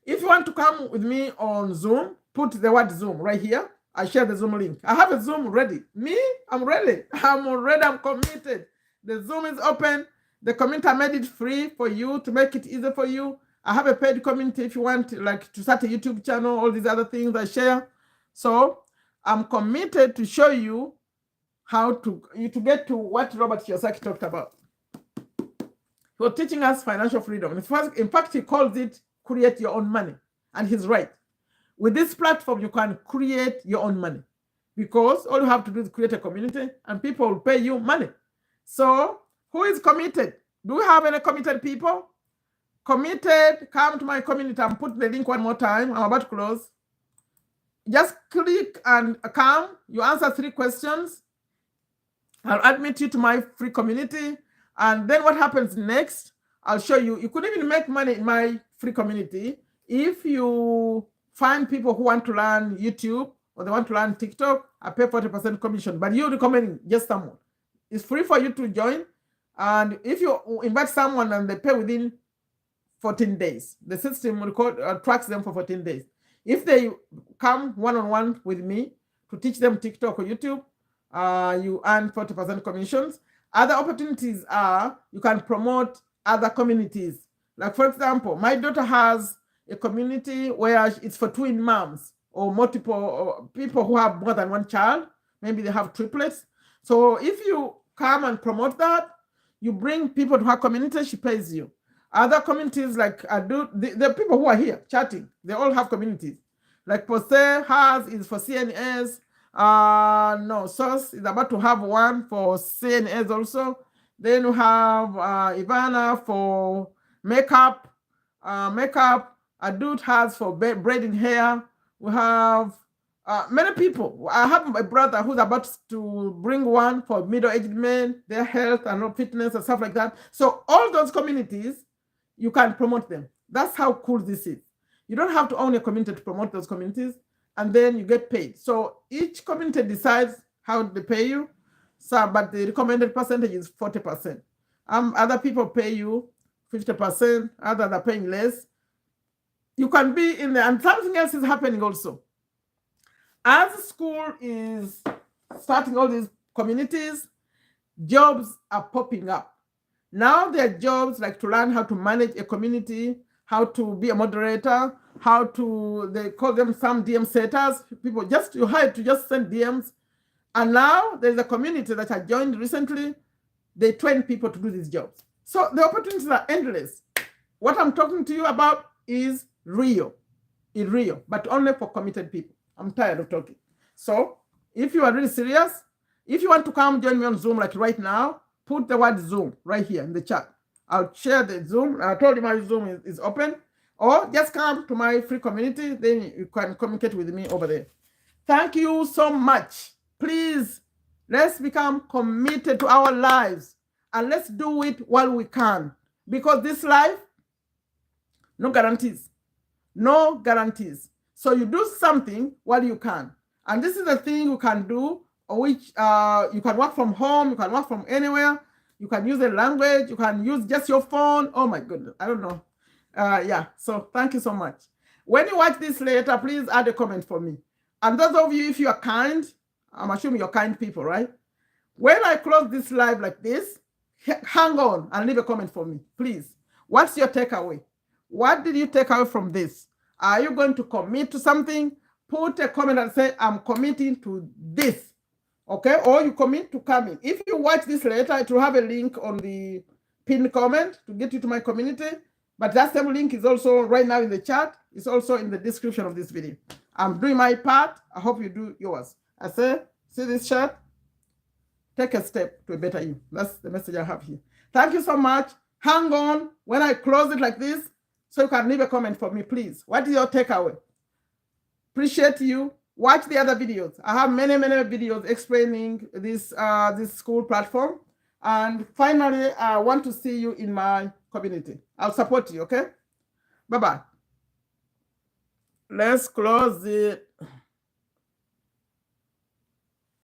if you want to come with me on Zoom, put the word Zoom right here. I share the Zoom link. I have a Zoom ready. Me, I'm ready. I'm committed. The Zoom is open. The community, I made it free for you to make it easy for you. I have a paid community if you want like to start a YouTube channel, all these other things I share. So I'm committed to show you how to get to what Robert Kiyosaki talked about. He was teaching us financial freedom. In fact, he calls it create your own money. And he's right. With this platform, you can create your own money, because all you have to do is create a community and people will pay you money. So who is committed? Do we have any committed people? Committed, come to my community. I'm putting the link one more time. I'm about to close. Just click and come. You answer 3 questions. I'll admit you to my free community. And then what happens next, I'll show you. You could even make money in my free community if you find people who want to learn YouTube or they want to learn TikTok. I pay 40% commission, but you recommend just someone. It's free for you to join. And if you invite someone and they pay within 14 days, the system tracks them for 14 days. If they come one-on-one with me to teach them TikTok or YouTube, you earn 40% commissions. Other opportunities are you can promote other communities. Like, for example, my daughter has a community where it's for twin moms or multiple or people who have more than one child. Maybe they have triplets. So if you come and promote that, you bring people to her community, she pays you. Other communities like the people who are here chatting, they all have communities. Like Pose has is for CNAs. No, Source is about to have one for CNAs also. Then we have Ivana for makeup. Adult has for braiding hair. We have many people. I have a brother who's about to bring one for middle-aged men, their health and fitness and stuff like that. So all those communities, you can promote them. That's how cool this is. You don't have to own a community to promote those communities, and then you get paid. So each community decides how they pay you. So, but the recommended percentage is 40%. Other people pay you 50%. Others are paying less. You can be in there, and something else is happening also. As the school is starting all these communities, jobs are popping up. Now there are jobs like to learn how to manage a community, how to be a moderator, how to, they call them some DM setters. People just, you hire to just send DMs. And now there's a community that I joined recently. They train people to do these jobs. So the opportunities are endless. What I'm talking to you about is real, but only for committed people. I'm tired of talking. So if you are really serious, if you want to come join me on Zoom like right now, put the word Zoom right here in the chat. I'll share the Zoom. I told you my Zoom is open. Or just come to my free community. Then you can communicate with me over there. Thank you so much. Please, let's become committed to our lives. And let's do it while we can. Because this life, no guarantees. No guarantees. So you do something while you can. And this is the thing you can do, which you can work from home, you can work from anywhere, you can use a language, you can use just your phone. Oh my goodness, I don't know. Yeah, so thank you so much. When you watch this later, please add a comment for me. And those of you, if you are kind, I'm assuming you're kind people, right? When I close this live like this, hang on and leave a comment for me, please. What's your takeaway? What did you take away from this? Are you going to commit to something? Put a comment and say, I'm committing to this. Okay? Or you commit to coming. If you watch this later, it will have a link on the pinned comment to get you to my community. But that same link is also right now in the chat. It's also in the description of this video. I'm doing my part. I hope you do yours. I say, see this chat? Take a step to a better you. That's the message I have here. Thank you so much. Hang on when I close it like this, so you can leave a comment for me, please. What is your takeaway? Appreciate you. Watch the other videos. I have many, many videos explaining this school platform. And finally, I want to see you in my community. I'll support you, okay? Bye-bye. Let's close it.